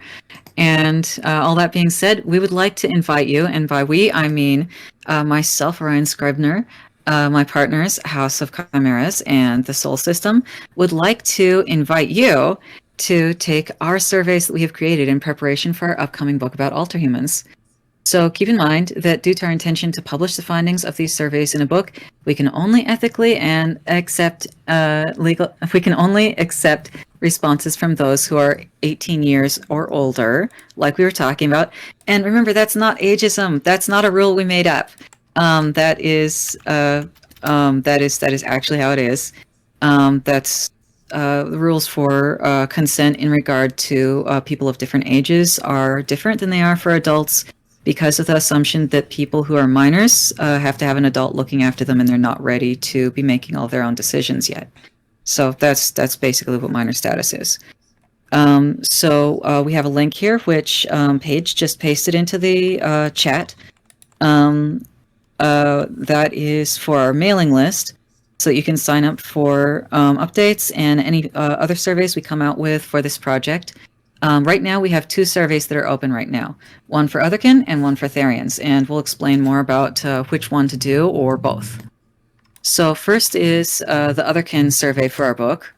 And all that being said, we would like to invite you, and by we, I mean myself, Orion Scribner, my partners, House of Chimeras, and the Soul System, would like to invite you to take our surveys that we have created in preparation for our upcoming book about Alterhumans. So keep in mind that due to our intention to publish the findings of these surveys in a book, we can only ethically and accept responses from those who are 18 years or older, like we were talking about. And remember, that's not ageism. That's not a rule we made up. That is actually how it is. That's the rules for consent in regard to people of different ages are different than they are for adults, because of the assumption that people who are minors have to have an adult looking after them, and they're not ready to be making all their own decisions yet. So that's basically what minor status is. We have a link here, which Paige just pasted into the chat. That is for our mailing list, so that you can sign up for updates and any other surveys we come out with for this project. Right now, we have 2 surveys that are open right now, one for Otherkin and one for Therians, and we'll explain more about which one to do or both. So first is the Otherkin survey for our book.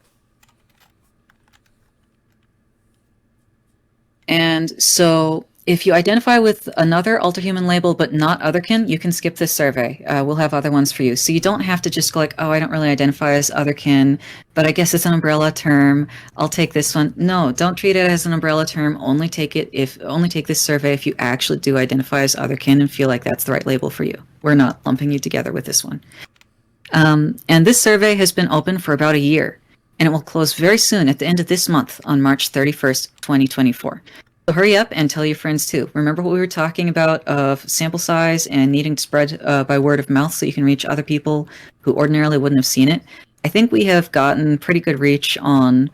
And so if you identify with another Alterhuman label but not Otherkin, you can skip this survey. We'll have other ones for you. So you don't have to just go like, oh, I don't really identify as Otherkin, but I guess it's an umbrella term. I'll take this one. No, don't treat it as an umbrella term. Only take this survey if you actually do identify as Otherkin and feel like that's the right label for you. We're not lumping you together with this one. And this survey has been open for about a year, and it will close very soon at the end of this month on March 31st, 2024. So hurry up and tell your friends too. Remember what we were talking about of sample size and needing to spread by word of mouth so you can reach other people who ordinarily wouldn't have seen it? I think we have gotten pretty good reach on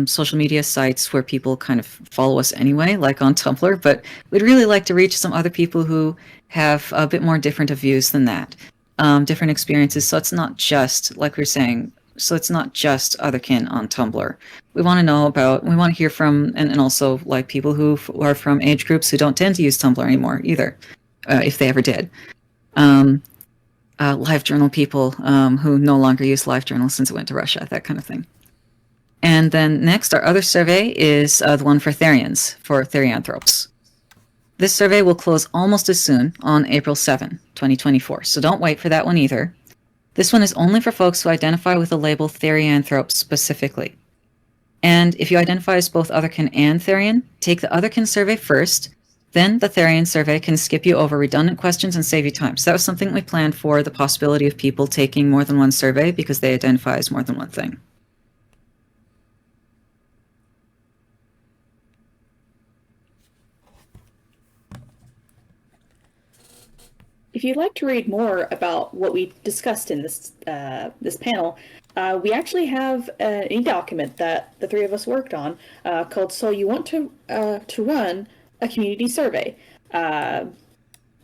social media sites where people kind of follow us anyway, like on Tumblr, but we'd really like to reach some other people who have a bit more different of views than that, different experiences. So it's not just, like we were saying, so it's not just Otherkin on Tumblr. We want to hear from, and also like people who are from age groups who don't tend to use Tumblr anymore either, if they ever did. LiveJournal people who no longer use LiveJournal since it went to Russia, that kind of thing. And then next, our other survey is the one for Therians, for Therianthropes. This survey will close almost as soon on April 7, 2024, so don't wait for that one either. This one is only for folks who identify with the label Therianthropes specifically. And if you identify as both Otherkin and Therian, take the Otherkin survey first, then the Therian survey can skip you over redundant questions and save you time. So that was something we planned for, the possibility of people taking more than one survey because they identify as more than one thing. If you'd like to read more about what we discussed in this panel, we actually have an e-document that the 3 of us worked on called "So You Want to Run a Community Survey."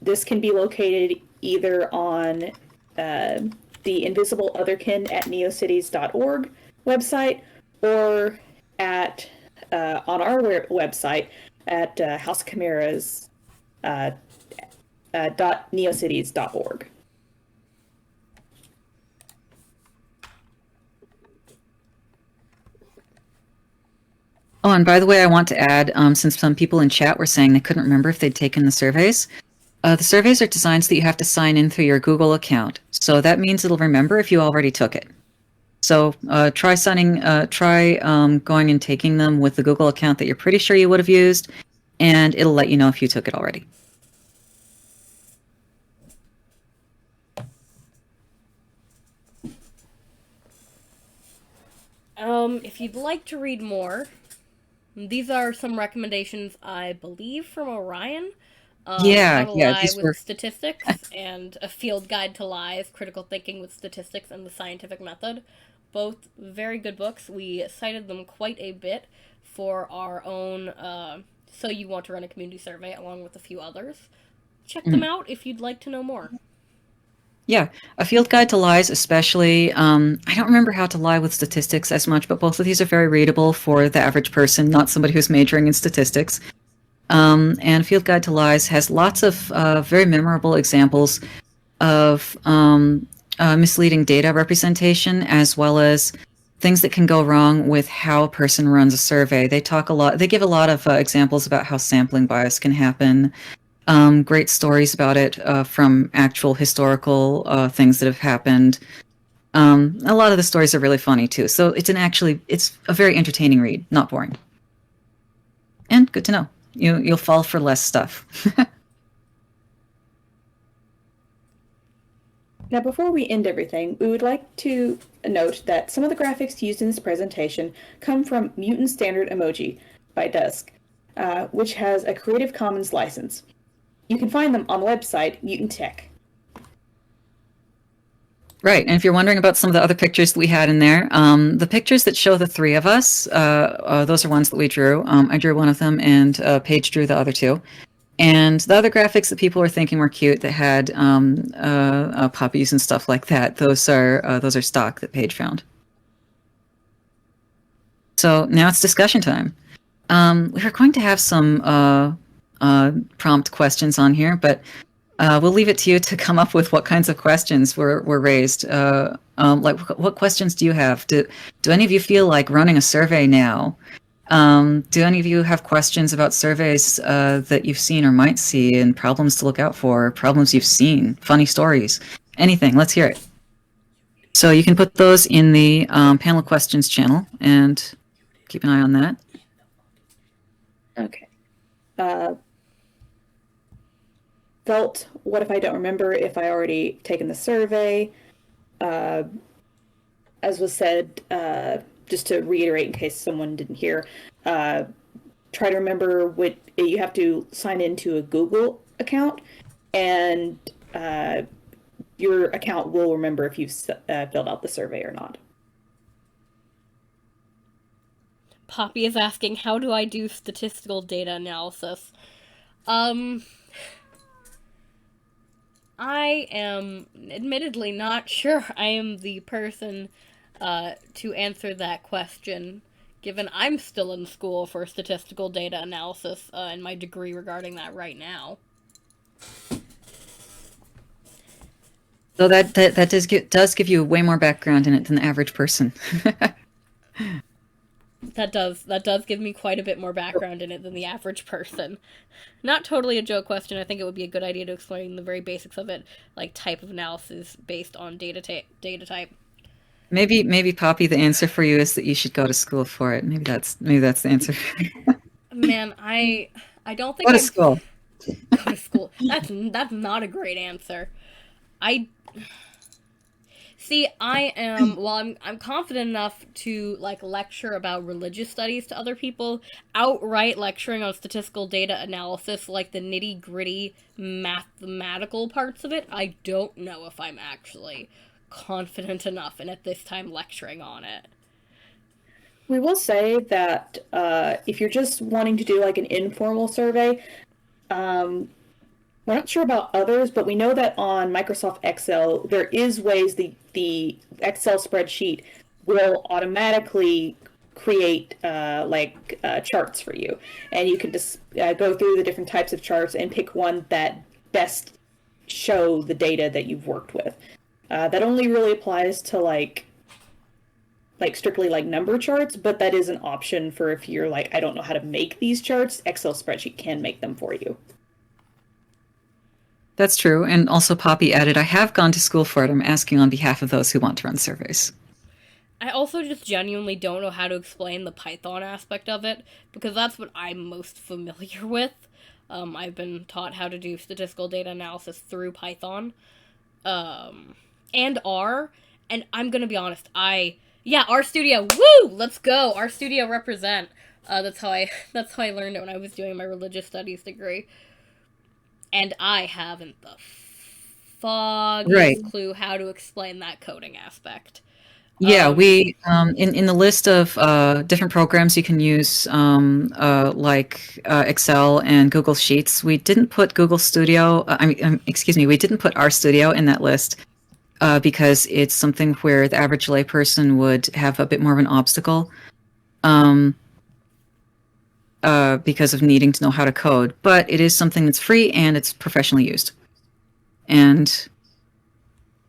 This can be located either on the Invisible Otherkin at neocities.org website or at on our website at House of Chimeras. .neocities.org. Oh, and by the way, I want to add, since some people in chat were saying they couldn't remember if they'd taken the surveys are designed so that you have to sign in through your Google account. So that means it'll remember if you already took it. So try going and taking them with the Google account that you're pretty sure you would have used, and it'll let you know if you took it already. If you'd like to read more, these are some recommendations, I believe, from Orion. How to Lie with Statistics and A Field Guide to Lies, Critical Thinking with Statistics and the Scientific Method. Both very good books. We cited them quite a bit for our own So You Want to Run a Community Survey, along with a few others. Check them out if you'd like to know more. Yeah, A Field Guide to Lies especially. I don't remember How to Lie with Statistics as much, but both of these are very readable for the average person, not somebody who's majoring in statistics. And Field Guide to Lies has lots of very memorable examples of misleading data representation, as well as things that can go wrong with how a person runs a survey. They give a lot of examples about how sampling bias can happen. Great stories about it from actual historical things that have happened. A lot of the stories are really funny too. So it's a very entertaining read, not boring. And good to know. You'll fall for less stuff. Now, before we end everything, we would like to note that some of the graphics used in this presentation come from Mutant Standard Emoji by Dusk, which has a Creative Commons license. You can find them on the website Mutant Tech. Right. And if you're wondering about some of the other pictures that we had in there, the pictures that show the three of us, those are ones that we drew. I drew one of them, and Paige drew the other two. And the other graphics that people were thinking were cute that had puppies and stuff like that, those are stock that Paige found. So now it's discussion time. We were going to have some prompt questions on here, but we'll leave it to you to come up with what kinds of questions were raised. Like, what questions do you have? Do any of you feel like running a survey now? Do any of you have questions about surveys that you've seen or might see, and problems to look out for, problems you've seen, funny stories, anything? Let's hear it. So you can put those in the panel questions channel, and keep an eye on that. Okay. Felt, what if I don't remember if I already taken the survey? As was said, just to reiterate in case someone didn't hear, try to remember what you have to sign into a Google account, and your account will remember if you've filled out the survey or not. Poppy is asking, how do I do statistical data analysis? I am admittedly not sure I am the person to answer that question, given I'm still in school for statistical data analysis and my degree regarding that right now. So that does give you way more background in it than the average person. That does give me quite a bit more background in it than the average person. Not totally a joke question. I think it would be a good idea to explain the very basics of it, like type of analysis based on data type. Maybe Poppy, the answer for you is that you should go to school for it. Maybe that's the answer. Man, I don't think Go to school. Go to school. That's not a great answer. I'm confident enough to like lecture about religious studies to other people. Outright lecturing on statistical data analysis, like the nitty-gritty mathematical parts of it, I don't know if I'm actually confident enough in at this time lecturing on it. We will say that if you're just wanting to do like an informal survey, we're not sure about others, but we know that on Microsoft Excel, there is ways the Excel spreadsheet will automatically create charts for you. And you can just go through the different types of charts and pick one that best show the data that you've worked with. That only really applies to like strictly like number charts, but that is an option for if you're like, I don't know how to make these charts, Excel spreadsheet can make them for you. That's true. And also Poppy added, I have gone to school for it. I'm asking on behalf of those who want to run surveys. I also just genuinely don't know how to explain the Python aspect of it, because that's what I'm most familiar with. I've been taught how to do statistical data analysis through Python, and R, and I'm gonna be honest, RStudio, woo! Let's go! RStudio represent. That's how I learned it when I was doing my religious studies degree. And I haven't the foggiest clue how to explain that coding aspect. Yeah, we in the list of different programs you can use, like Excel and Google Sheets, we didn't put Google Studio. We didn't put RStudio in that list because it's something where the average layperson would have a bit more of an obstacle. Because of needing to know how to code, but it is something that's free and it's professionally used. And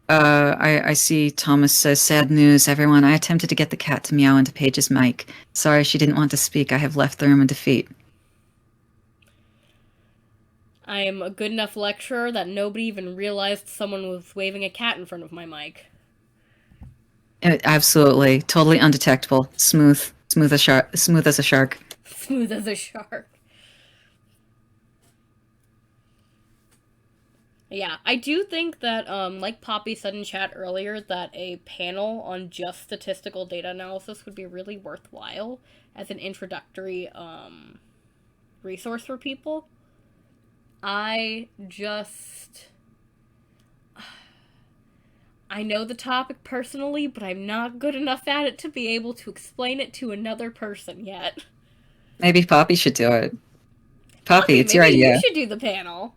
I see Thomas says, sad news, everyone. I attempted to get the cat to meow into Paige's mic. Sorry, she didn't want to speak. I have left the room in defeat. I am a good enough lecturer that nobody even realized someone was waving a cat in front of my mic. Absolutely. Totally undetectable. Smooth as a shark. Smooth as a shark. Yeah, I do think that, like Poppy said in chat earlier, that a panel on just statistical data analysis would be really worthwhile as an introductory, resource for people. I'm I know the topic personally, but I'm not good enough at it to be able to explain it to another person yet. Maybe Poppy should do it. Poppy, it's Maybe your idea. you should do the panel.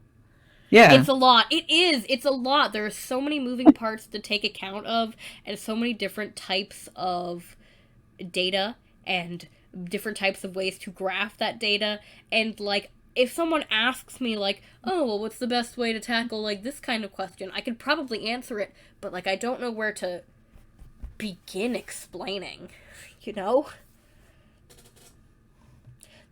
Yeah. It's a lot. It is. It's a lot. There are so many moving parts to take account of, and so many different types of data, and different types of ways to graph that data. And, like, if someone asks me, like, oh, well, what's the best way to tackle, like, this kind of question, I could probably answer it, but, like, I don't know where to begin explaining, you know?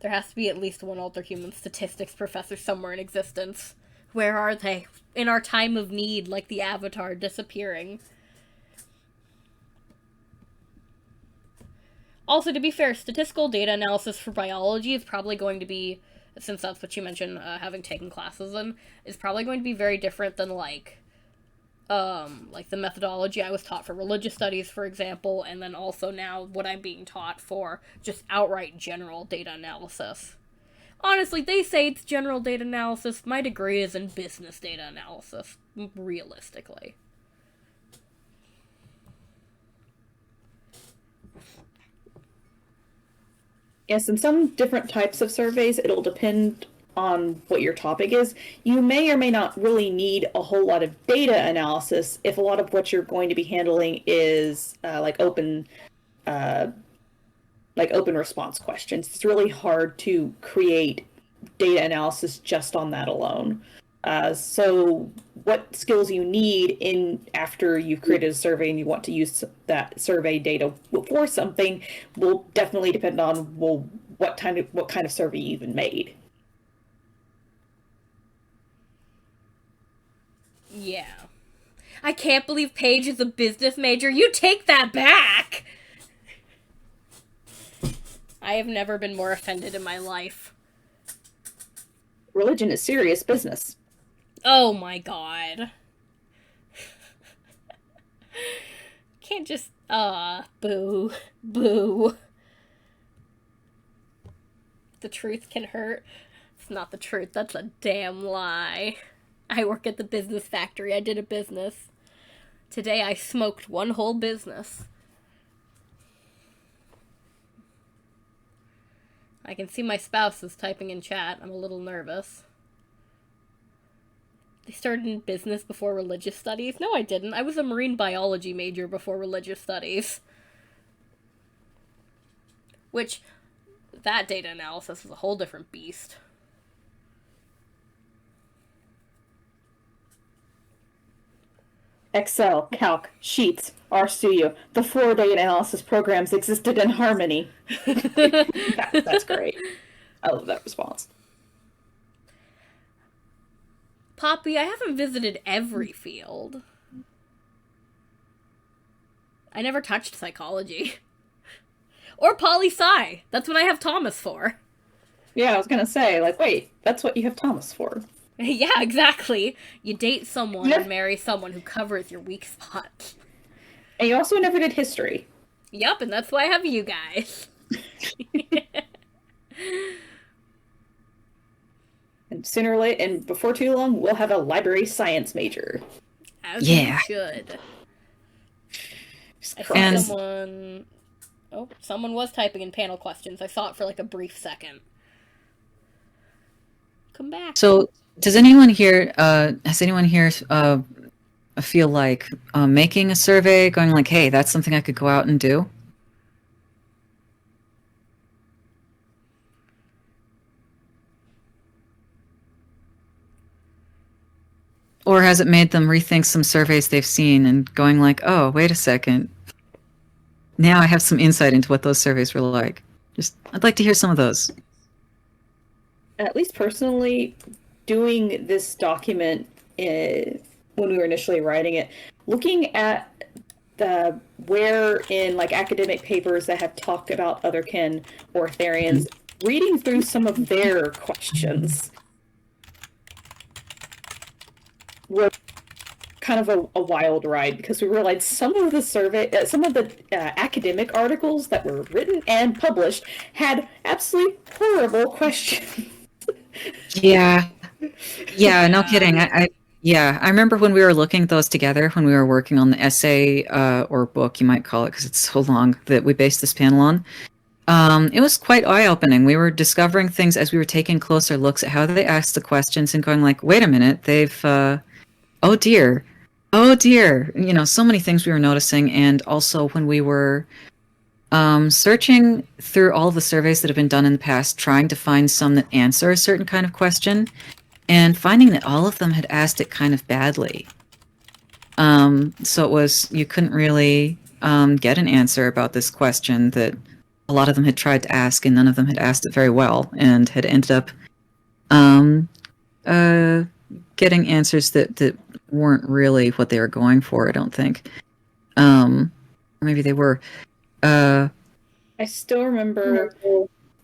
There has to be at least one Alterhuman statistics professor somewhere in existence. Where are they? In our time of need, like the Avatar disappearing. Also, to be fair, statistical data analysis for biology is probably going to be, since that's what you mentioned, having taken classes in, is probably going to be very different than, like the methodology I was taught for religious studies, for example, and then also now what I'm being taught for just outright general data analysis. Honestly, they say it's general data analysis. My degree is in business data analysis, realistically. Yes, in some different types of surveys, it'll depend on what your topic is. You may or may not really need a whole lot of data analysis if a lot of what you're going to be handling is open response questions. It's really hard to create data analysis just on that alone. So what skills you need after you've created a survey and you want to use that survey data for something will definitely depend on, what kind of survey you even made. Yeah. I can't believe Paige is a business major. You take that back! I have never been more offended in my life. Religion is serious business. Oh my god. Can't just, boo. Boo. The truth can hurt. It's not the truth, that's a damn lie. I work at the business factory, I did a business. Today I smoked one whole business. I can see my spouse is typing in chat. I'm a little nervous. They started in business before religious studies? No, I didn't. I was a marine biology major before religious studies. Which, that data analysis is a whole different beast. Excel, Calc, Sheets, RStudio. The 4 data analysis programs existed in harmony. That's great. I love that response. Poppy, I haven't visited every field. I never touched psychology. Or poli-sci. That's what I have Thomas for. Yeah, I was gonna say, wait, that's what you have Thomas for. Yeah, exactly. You date someone and marry someone who covers your weak spot. And you also never did history. Yup, and that's why I have you guys. And sooner or later, and before too long, we'll have a library science major. As you should. I think someone was typing in panel questions. I saw it for a brief second. Come back. So, has anyone here feel like making a survey, going hey, that's something I could go out and do? Or has it made them rethink some surveys they've seen and going oh, wait a second. Now I have some insight into what those surveys were like. I'd like to hear some of those. At least personally, doing this document when we were initially writing it, looking at where in academic papers that have talked about otherkin or Therians, reading through some of their questions was kind of a wild ride, because we realized some of the academic articles that were written and published had absolutely horrible questions. Yeah, no kidding. Yeah, I remember when we were looking at those together, when we were working on the essay or book, you might call it, because it's so long, that we based this panel on. It was quite eye-opening. We were discovering things as we were taking closer looks at how they asked the questions and going like, wait a minute, they've, oh dear, oh dear. You know, so many things we were noticing. And also when we were searching through all the surveys that have been done in the past, trying to find some that answer a certain kind of question, and finding that all of them had asked it kind of badly. So it was, you couldn't really get an answer about this question that a lot of them had tried to ask, and none of them had asked it very well, and had ended up getting answers that weren't really what they were going for, I don't think. Maybe they were. I still remember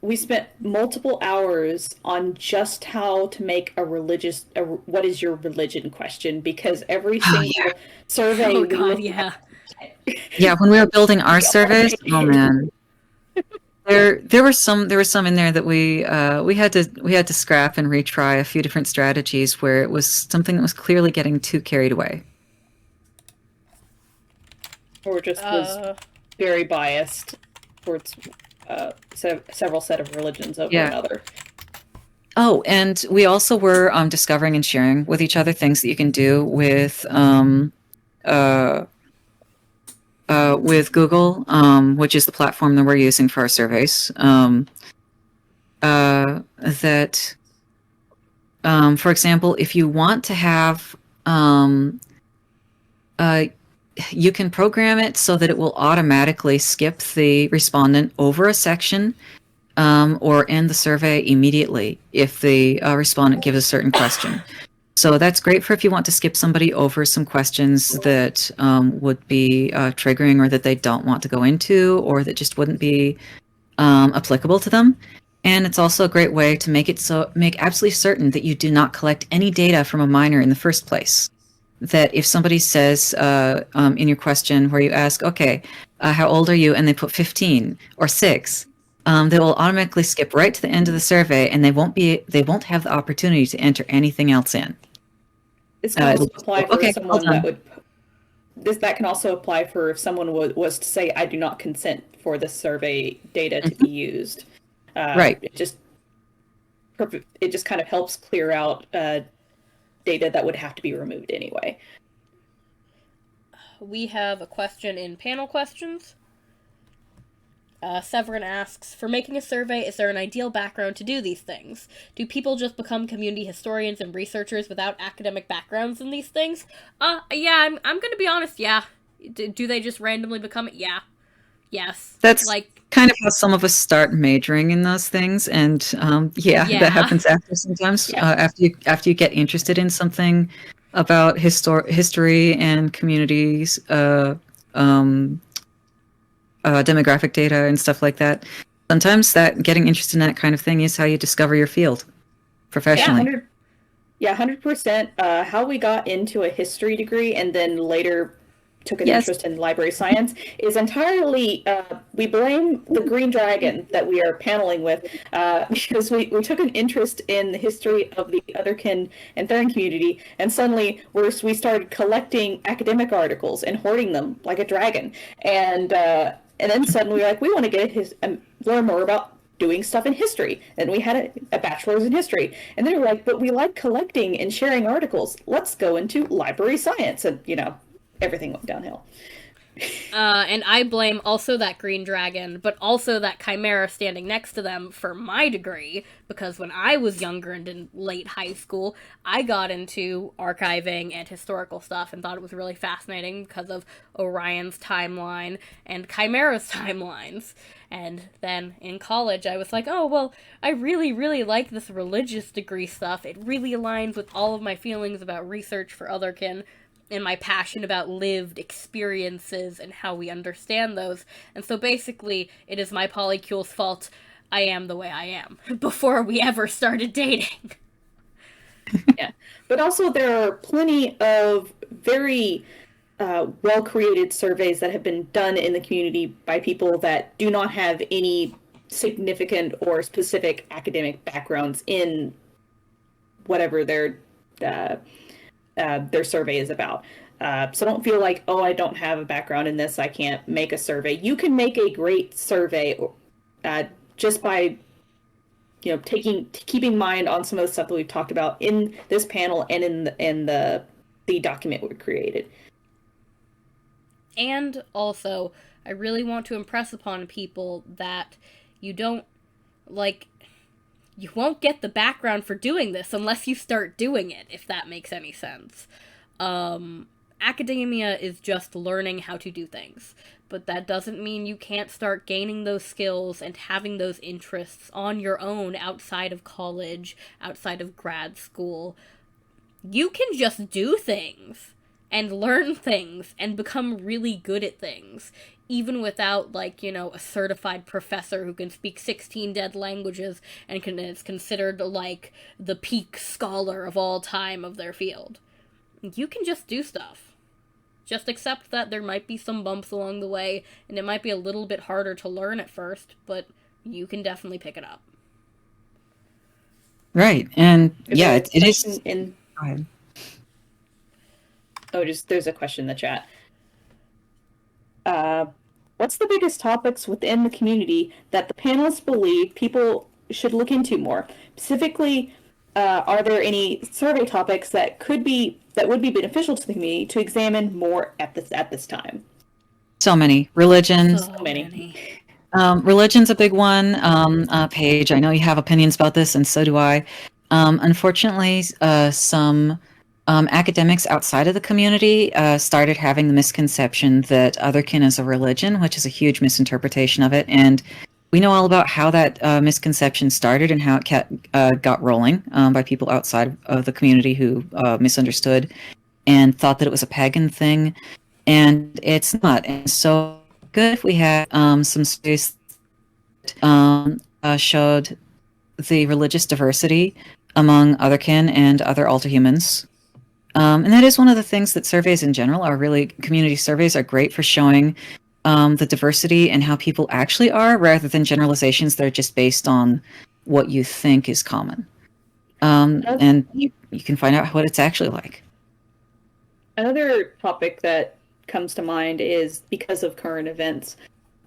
we spent multiple hours on just how to make a what is your religion question, because every single survey Oh we god, looked yeah. Yeah, when we were building our surveys, oh man. There were some in there that we had to scrap and retry a few different strategies where it was something that was clearly getting too carried away. or just was very biased towards several set of religions over another. Oh, and we also were discovering and sharing with each other things that you can do with Google, which is the platform that we're using for our surveys. That, for example, if you want to have, you can program it so that it will automatically skip the respondent over a section, or end the say immediately if the respondent gives a certain question. So that's great for if you want to skip somebody over some questions that would be triggering, or that they don't want to go into, or that just wouldn't be applicable to them. And it's also a great way to make absolutely certain that you do not collect any data from a minor in the first place. That if somebody says in your question where you ask, okay, how old are you? And they put 15 or 6, they will automatically skip right to the end of the survey, and they won't have the opportunity to enter anything else in. This can also apply for someone that can also apply for if someone was to say, I do not consent for the survey data to be used. Right. It just kind of helps clear out data that would have to be removed anyway. We have a question in panel questions. Severin asks, for making a survey, is there an ideal background to do these things? Do people just become community historians and researchers without academic backgrounds in these things? Yeah, I'm gonna be honest, yeah. Do they just randomly become it? Yeah. Yes. That's kind of how some of us start majoring in those things, and that happens after sometimes. Yeah. After you get interested in something about history and communities, demographic data and stuff like that. Sometimes that getting interested in that kind of thing is how you discover your field professionally. Yeah, 100%. How we got into a history degree and then later took an interest in library science is entirely, we blame the green dragon that we are paneling with, because we took an interest in the history of the Otherkin and Therin community, and suddenly we started collecting academic articles and hoarding them like a dragon. And then suddenly we're like, we want to learn more about doing stuff in history. And we had a bachelor's in history. And then we're like, but we like collecting and sharing articles. Let's go into library science. And, everything went downhill. And I blame also that green dragon, but also that chimera standing next to them for my degree, because when I was younger and in late high school, I got into archiving and historical stuff and thought it was really fascinating because of Orion's timeline and Chimera's timelines. And then in college, I was like, oh, well, I really, really like this religious degree stuff. It really aligns with all of my feelings about research for Otherkin and my passion about lived experiences and how we understand those. And so basically, it is my polycule's fault I am the way I am, before we ever started dating. Yeah. But also there are plenty of very well-created surveys that have been done in the community by people that do not have any significant or specific academic backgrounds in whatever their their survey is about. So don't feel like, oh, I don't have a background in this, I can't make a survey. You can make a great survey just by keeping mind on some of the stuff that we've talked about in this panel and in the document we created. And also, I really want to impress upon people that you don't, like, you won't get the background for doing this unless you start doing it, if that makes any sense. Academia is just learning how to do things, but that doesn't mean you can't start gaining those skills and having those interests on your own outside of college, outside of grad school. You can just do things and learn things and become really good at things, even without, like, a certified professor who can speak 16 dead languages and is considered, like, the peak scholar of all time of their field. You can just do stuff. Just accept that there might be some bumps along the way, and it might be a little bit harder to learn at first, but you can definitely pick it up. Right, and yeah, it is. Go ahead. Oh, there's a question in the chat. What's the biggest topics within the community that the panelists believe people should look into more? Specifically, are there any survey topics that would be beneficial to the community to examine more at this time? So many religions. So many. Religion's a big one. Paige, I know you have opinions about this, and so do I. Unfortunately, some academics outside of the community started having the misconception that otherkin is a religion, which is a huge misinterpretation of it. And we know all about how that misconception started and how it got rolling by people outside of the community who misunderstood and thought that it was a pagan thing. And it's not. And so good if we had some space that showed the religious diversity among otherkin and other alterhumans. And that is one of the things that surveys in general are really, community surveys are great for showing the diversity and how people actually are, rather than generalizations that are just based on what you think is common. And you can find out what it's actually like. Another topic that comes to mind is, because of current events,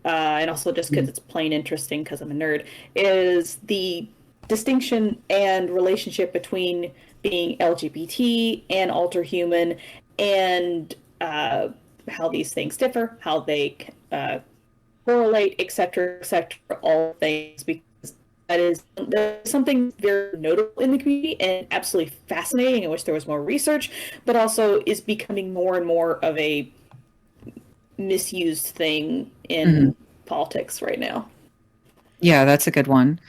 and also just because it's plain interesting because I'm a nerd, is the distinction and relationship between being LGBT and Alterhuman, and how these things differ, how they correlate, etc., all things, because there's something very notable in the community and absolutely fascinating. I wish there was more research, but also is becoming more and more of a misused thing in politics right now. Yeah, that's a good one.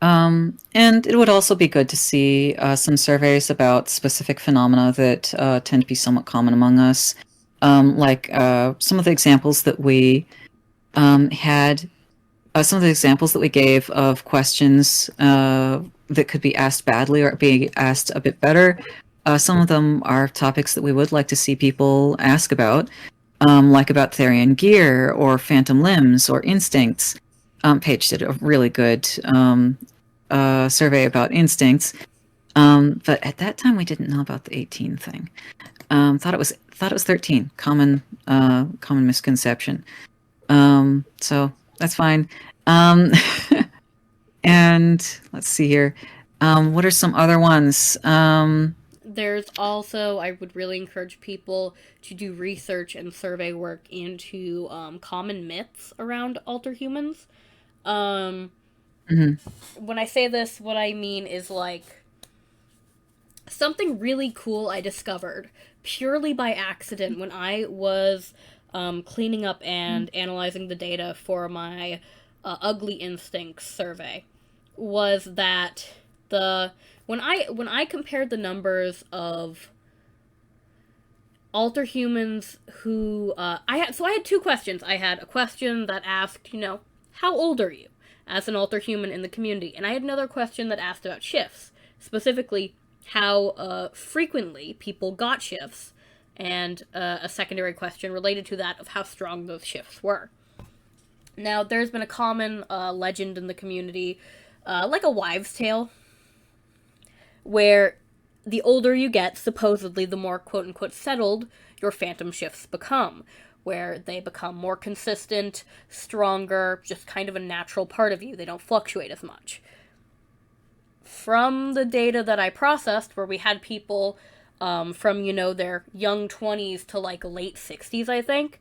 And it would also be good to see some surveys about specific phenomena that tend to be somewhat common among us. Like some of the examples that we had, some of the examples that we gave of questions that could be asked badly or be asked a bit better. Some of them are topics that we would like to see people ask about, like about Therian gear or phantom limbs or instincts. Paige did a really good survey about instincts, but at that time we didn't know about the 18 thing. Thought it was 13. Common misconception. So that's fine. And let's see here. What are some other ones? There's also, I would really encourage people to do research and survey work into common myths around alterhumans. When I say this, what I mean is, like, something really cool I discovered purely by accident when I was cleaning up and analyzing the data for my Ugly Instincts survey was that when I compared the numbers of alterhumans who I had two questions. I had a question that asked, how old are you as an alterhuman in the community? And I had another question that asked about shifts, specifically how frequently people got shifts, and a secondary question related to that of how strong those shifts were. Now, there's been a common legend in the community, like a wives' tale, where the older you get, supposedly, the more quote-unquote settled your phantom shifts become, where they become more consistent, stronger, just kind of a natural part of you. They don't fluctuate as much. From the data that I processed, where we had people from, their young 20s to, late 60s, I think,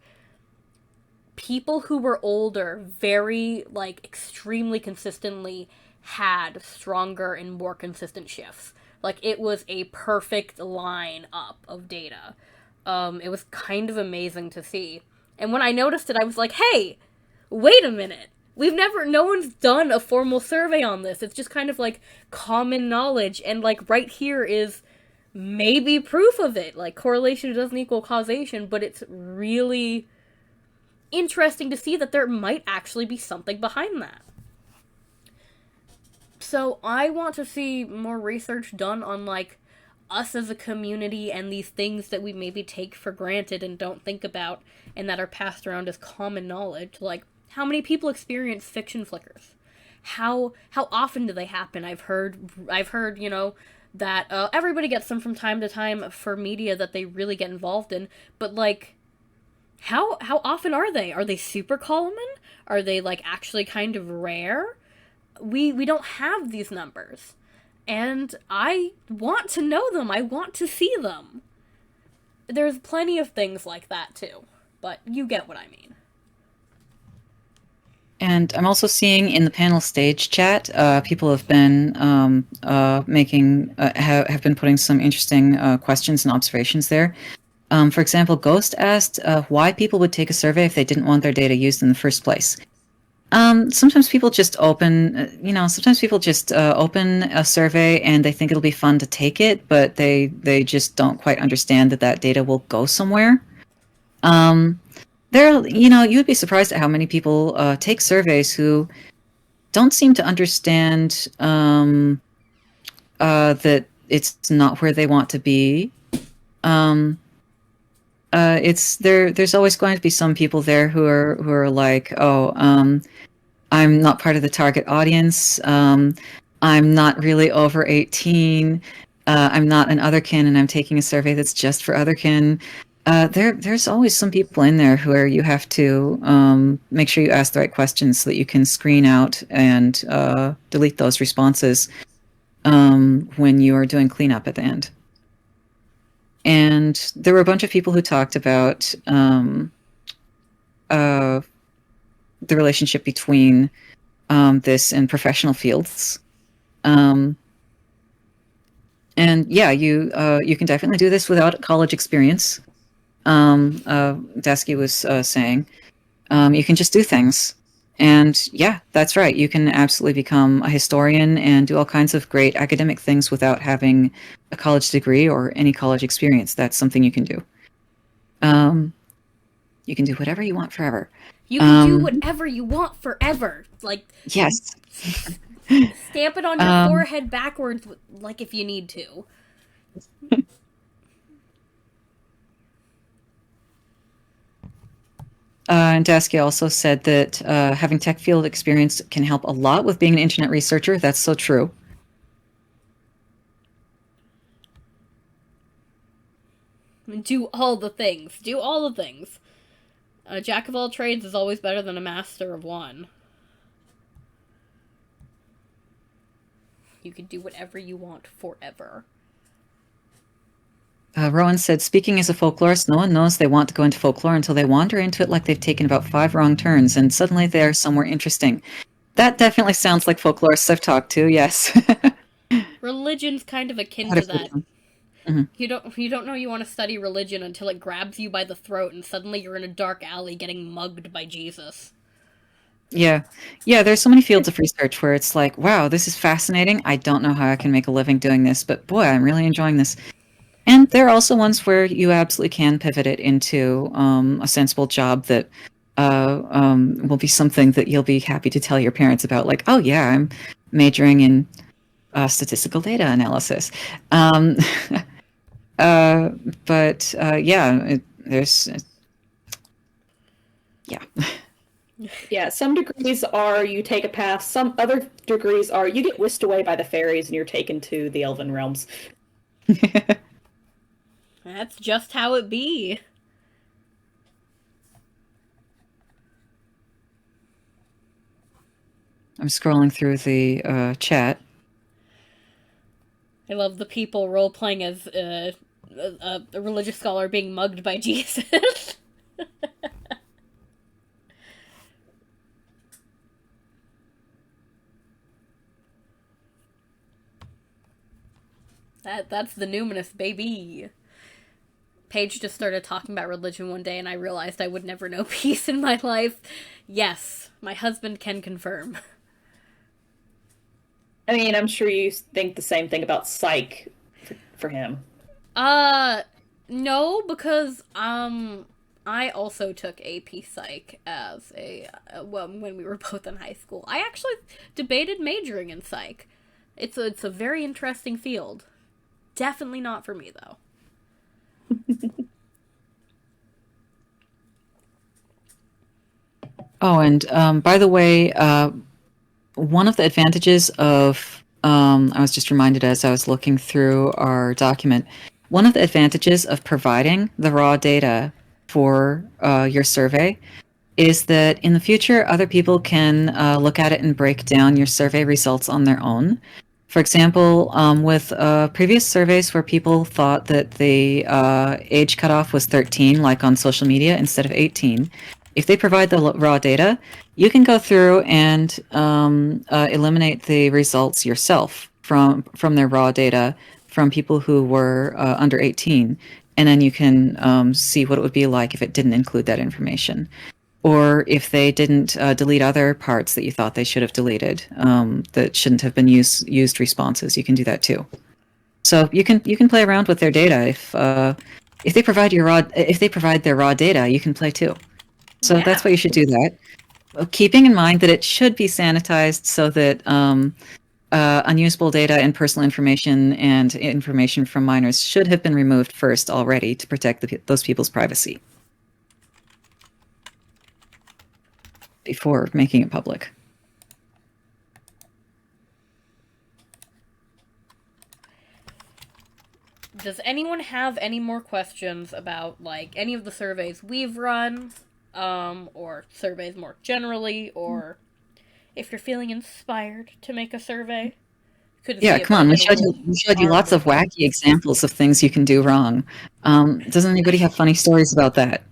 people who were older very, extremely consistently had stronger and more consistent shifts. It was a perfect line up of data. It was kind of amazing to see. And when I noticed it, I was like, hey, wait a minute. No one's done a formal survey on this. It's just kind of common knowledge. And right here is maybe proof of it. Correlation doesn't equal causation, but it's really interesting to see that there might actually be something behind that. So I want to see more research done on us as a community and these things that we maybe take for granted and don't think about and that are passed around as common knowledge. How many people experience fiction flickers? How often do they happen? I've heard, that everybody gets them from time to time for media that they really get involved in, but how often are they? Are they super common? Are they actually kind of rare? We don't have these numbers. And I want to know them. I want to see them. There's plenty of things like that too, but you get what I mean. And I'm also seeing in the panel stage chat, people have been have been putting some interesting questions and observations there. For example, Ghost asked why people would take a survey if they didn't want their data used in the first place. Sometimes people just open a survey and they think it'll be fun to take it, but they just don't quite understand that data will go somewhere. You would be surprised at how many people take surveys who don't seem to understand that it's not where they want to be. There's always going to be some people there who are like, I'm not part of the target audience. I'm not really over 18. I'm not an otherkin, and I'm taking a survey that's just for otherkin. There's always some people in there where you have to make sure you ask the right questions so that you can screen out and delete those responses when you are doing cleanup at the end. And there were a bunch of people who talked about the relationship between this and professional fields. And yeah, you can definitely do this without college experience. Dasky was saying, you can just do things. And yeah, that's right. You can absolutely become a historian and do all kinds of great academic things without having a college degree or any college experience. That's something you can do. You can do whatever you want forever. You can do whatever you want forever. Yes. Stamp it on your forehead backwards, if you need to. And Dasky also said that having tech field experience can help a lot with being an internet researcher. That's so true. Do all the things. Do all the things. A jack of all trades is always better than a master of one. You can do whatever you want forever. Rowan said, speaking as a folklorist, no one knows they want to go into folklore until they wander into it like they've taken about 5 wrong turns, and suddenly they're somewhere interesting. That definitely sounds like folklorists I've talked to, yes. Religion's kind of akin to that. Mm-hmm. You don't know you want to study religion until it grabs you by the throat and suddenly you're in a dark alley getting mugged by Jesus. Yeah, there's so many fields of research where it's like, wow, this is fascinating. I don't know how I can make a living doing this, but boy, I'm really enjoying this. And there are also ones where you absolutely can pivot it into a sensible job that will be something that you'll be happy to tell your parents about. Like, oh yeah, I'm majoring in statistical data analysis. But yeah, there's yeah. Yeah, some degrees are you take a path. Some other degrees are you get whisked away by the fairies and you're taken to the elven realms. That's just how it be. I'm scrolling through the chat. I love the people role-playing as a religious scholar being mugged by Jesus. That's the numinous, baby. Paige just started talking about religion one day, and I realized I would never know peace in my life. Yes, my husband can confirm. I mean, I'm sure you think the same thing about psych for him. No, because, I also took AP Psych as well, when we were both in high school. I actually debated majoring in Psych. It's a very interesting field. Definitely not for me, though. Oh, and by the way, one of the advantages of, I was just reminded as I was looking through our document, one of the advantages of providing the raw data for your survey is that in the future, other people can look at it and break down your survey results on their own. For example, with previous surveys where people thought that the age cutoff was 13, like on social media, instead of 18, if they provide the raw data, you can go through and eliminate the results yourself from their raw data from people who were under 18, and then you can see what it would be like if it didn't include that information, or if they didn't delete other parts that you thought they should have deleted, that shouldn't have been used responses. You can do that too. So you can play around with their data. If they provide their raw data, you can play too. So Yeah. that's why you should do that. Keeping in mind that it should be sanitized so that unusable data and personal information and information from minors should have been removed first already to protect those people's privacy before making it public. Does anyone have any more questions about, like, any of the surveys we've run, or surveys more generally, or if you're feeling inspired to make a survey? Yeah, come on. We showed you lots of wacky examples of things you can do wrong. Doesn't anybody have funny stories about that?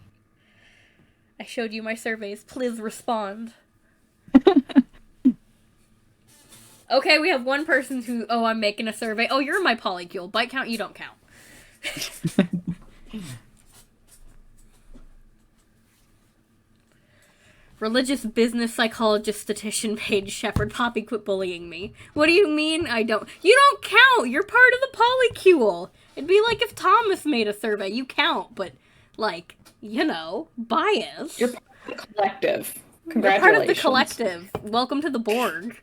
I showed you my surveys. Please respond. Okay, we have one person who, I'm making a survey. Oh, you're my polycule. Bite count, you don't count. Religious business psychologist statistician Page Shepard. Poppy, quit bullying me. What do you mean I don't? You don't count! You're part of the polycule! It'd be like if Thomas made a survey. You count, but, like, bias. You're part of the collective. Congratulations. You're part of the collective. Welcome to the Borg.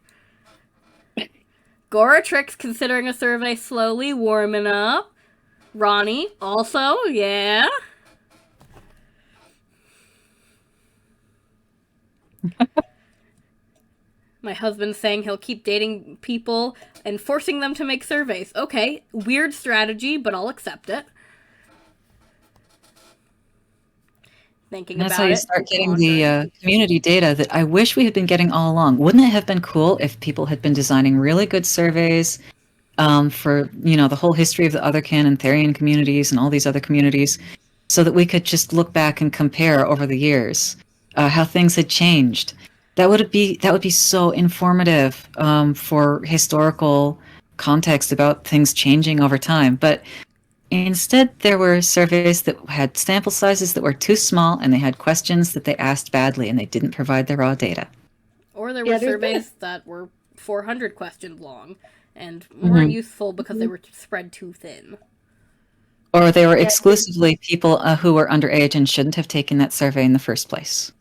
Goratrix considering a survey, slowly warming up. Ronnie, also, yeah. My husband's saying he'll keep dating people and forcing them to make surveys. Okay, weird strategy, but I'll accept it. Thinking That's about how you it. start getting the community data that I wish we had been getting all along. Wouldn't it have been cool if people had been designing really good surveys for the whole history of the Otherkin and Therian communities and all these other communities, so that we could just look back and compare over the years how things had changed? That would be so informative for historical context about things changing over time. But instead, there were surveys that had sample sizes that were too small, and they had questions that they asked badly, and they didn't provide the raw data. Or there were surveys that were 400 questions long and weren't useful because they were spread too thin. Or they were exclusively people who were underage and shouldn't have taken that survey in the first place.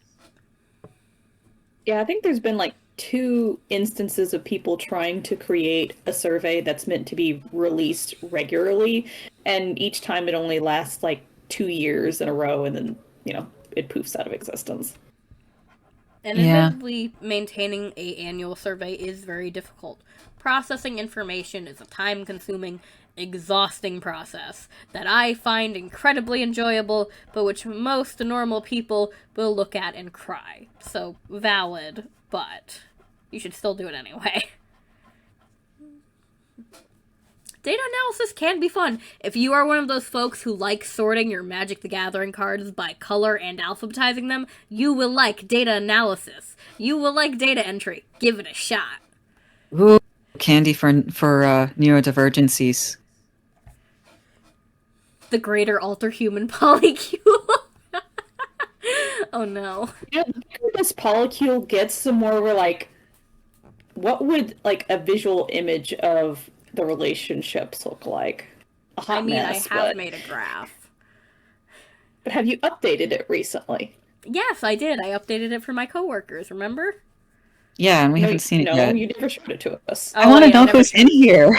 Yeah, I think there's been like 2 instances of people trying to create a survey that's meant to be released regularly, and each time it only lasts like 2 years in a row, and then, it poofs out of existence. And admittedly, maintaining an annual survey is very difficult. Processing information is a time-consuming, exhausting process that I find incredibly enjoyable, but which most normal people will look at and cry. So, valid, but you should still do it anyway. Data analysis can be fun. If you are one of those folks who like sorting your Magic the Gathering cards by color and alphabetizing them, you will like data analysis. You will like data entry. Give it a shot. Ooh, candy for neurodivergencies. The greater Alterhuman polycule. Oh no. You know, this polycule gets, the more we're like, what would like a visual image of the relationships look like? A hot mess, I have made a graph. But have you updated it recently? Yes, I did. I updated it for my coworkers, remember? Yeah, and we haven't seen it yet. No, you never showed it to us. I want to know who's in here.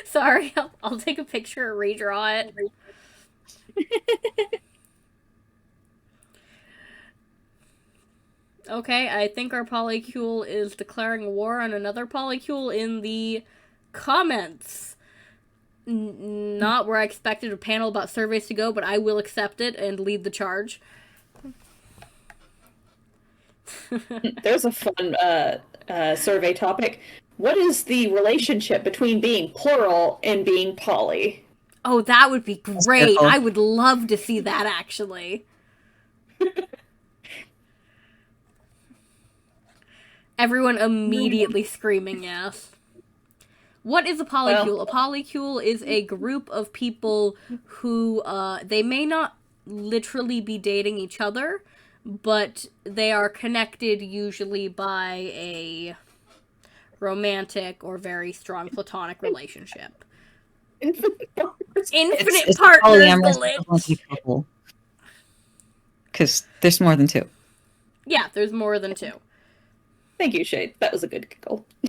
Sorry, I'll take a picture and redraw it. Okay, I think our polycule is declaring war on another polycule in the comments. Not where I expected a panel about surveys to go, but I will accept it and lead the charge. There's a fun survey topic. What is the relationship between being plural and being poly? Oh, that would be great. I would love to see that, actually. Everyone immediately screaming yes. What is a polycule? Well, a polycule is a group of people who, they may not literally be dating each other, but they are connected usually by a romantic or very strong platonic relationship. Infinite partners. Because there's more than two. Yeah, there's more than two. Thank you, Shade. That was a good giggle.